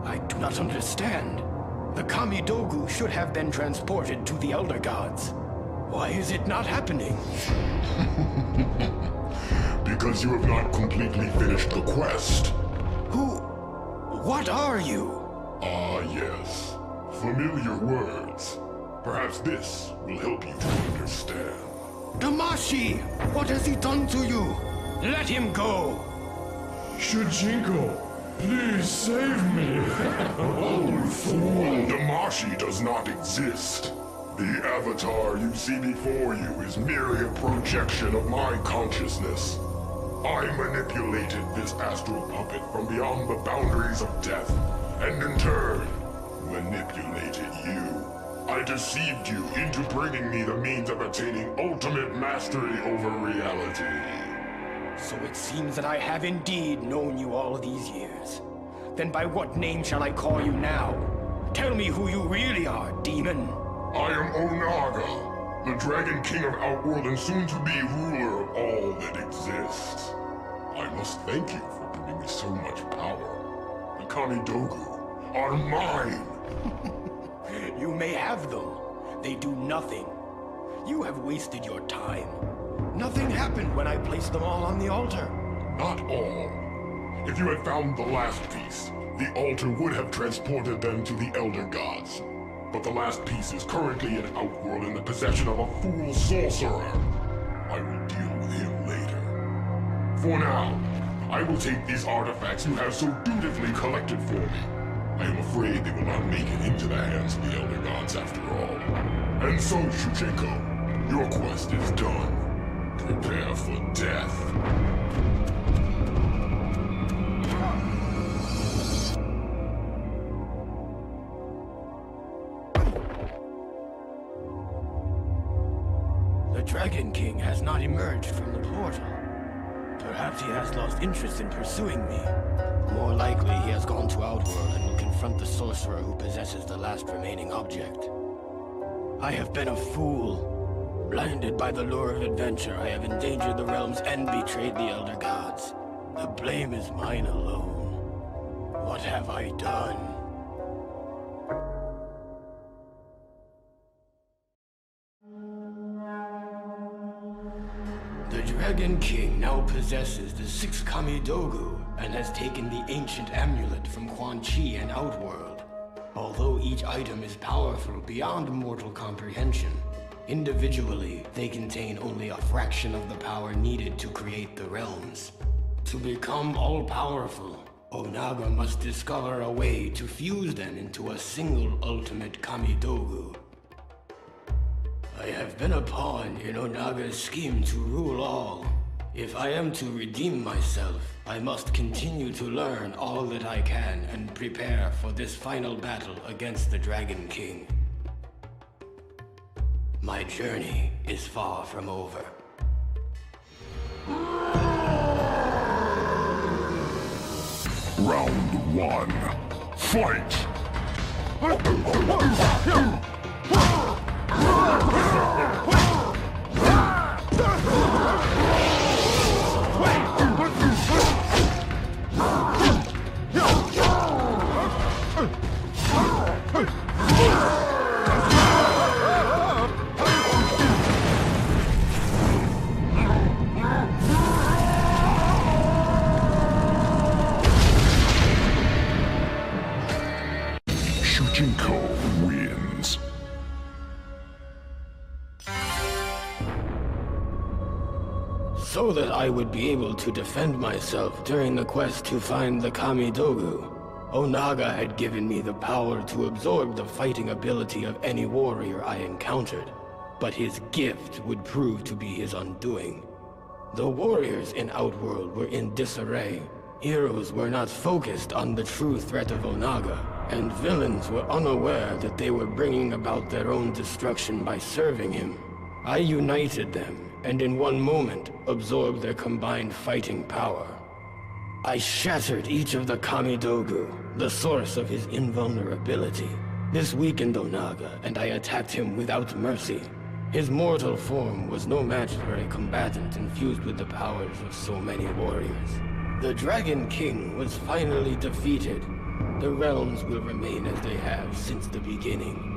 I do not understand. The Kamidogu should have been transported to the Elder Gods. Why is it not happening? Because you have not completely finished the quest. What are you? Ah, yes. Familiar words. Perhaps this will help you to understand. Damashi! What has he done to you? Let him go! Shujinko, please save me! Oh, fool! Damashi does not exist. The avatar you see before you is merely a projection of my consciousness. I manipulated this astral puppet from beyond the boundaries of death, and in turn, manipulated you. I deceived you into bringing me the means of attaining ultimate mastery over reality. So it seems that I have indeed known you all these years. Then by what name shall I call you now? Tell me who you really are, demon. I am Onaga, the Dragon King of Outworld and soon-to-be ruler of all that exists. I must thank you for bringing me so much power. The Kamidogu are mine! You may have them. They do nothing. You have wasted your time. Nothing happened when I placed them all on the altar. Not all. If you had found the last piece, the altar would have transported them to the Elder Gods. But the last piece is currently in Outworld in the possession of a fool sorcerer. I will deal with him later. For now, I will take these artifacts you have so dutifully collected for me. I am afraid they will not make it into the hands of the Elder Gods after all. And so, Shujinko, your quest is done. Prepare for death. The Dragon King has not emerged from the portal. Perhaps he has lost interest in pursuing me. More likely, he has gone to Outworld and will confront the sorcerer who possesses the last remaining object. I have been a fool. Blinded by the lure of adventure, I have endangered the realms and betrayed the Elder Gods. The blame is mine alone. What have I done? The Dragon King now possesses the 6 Kamidogu and has taken the ancient amulet from Quan Chi and Outworld. Although each item is powerful beyond mortal comprehension, individually they contain only a fraction of the power needed to create the realms. To become all-powerful, Onaga must discover a way to fuse them into a single ultimate Kamidogu. I have been a pawn in Onaga's scheme to rule all. If I am to redeem myself, I must continue to learn all that I can and prepare for this final battle against the Dragon King. My journey is far from over. Round 1. Fight! Shujinko wins. So that I would be able to defend myself during the quest to find the Kamidogu, Onaga had given me the power to absorb the fighting ability of any warrior I encountered, but his gift would prove to be his undoing. The warriors in Outworld were in disarray. Heroes were not focused on the true threat of Onaga, and villains were unaware that they were bringing about their own destruction by serving him. I united them, and in one moment, absorbed their combined fighting power. I shattered each of the Kamidogu, the source of his invulnerability. This weakened Onaga, and I attacked him without mercy. His mortal form was no match for a combatant infused with the powers of so many warriors. The Dragon King was finally defeated. The realms will remain as they have since the beginning.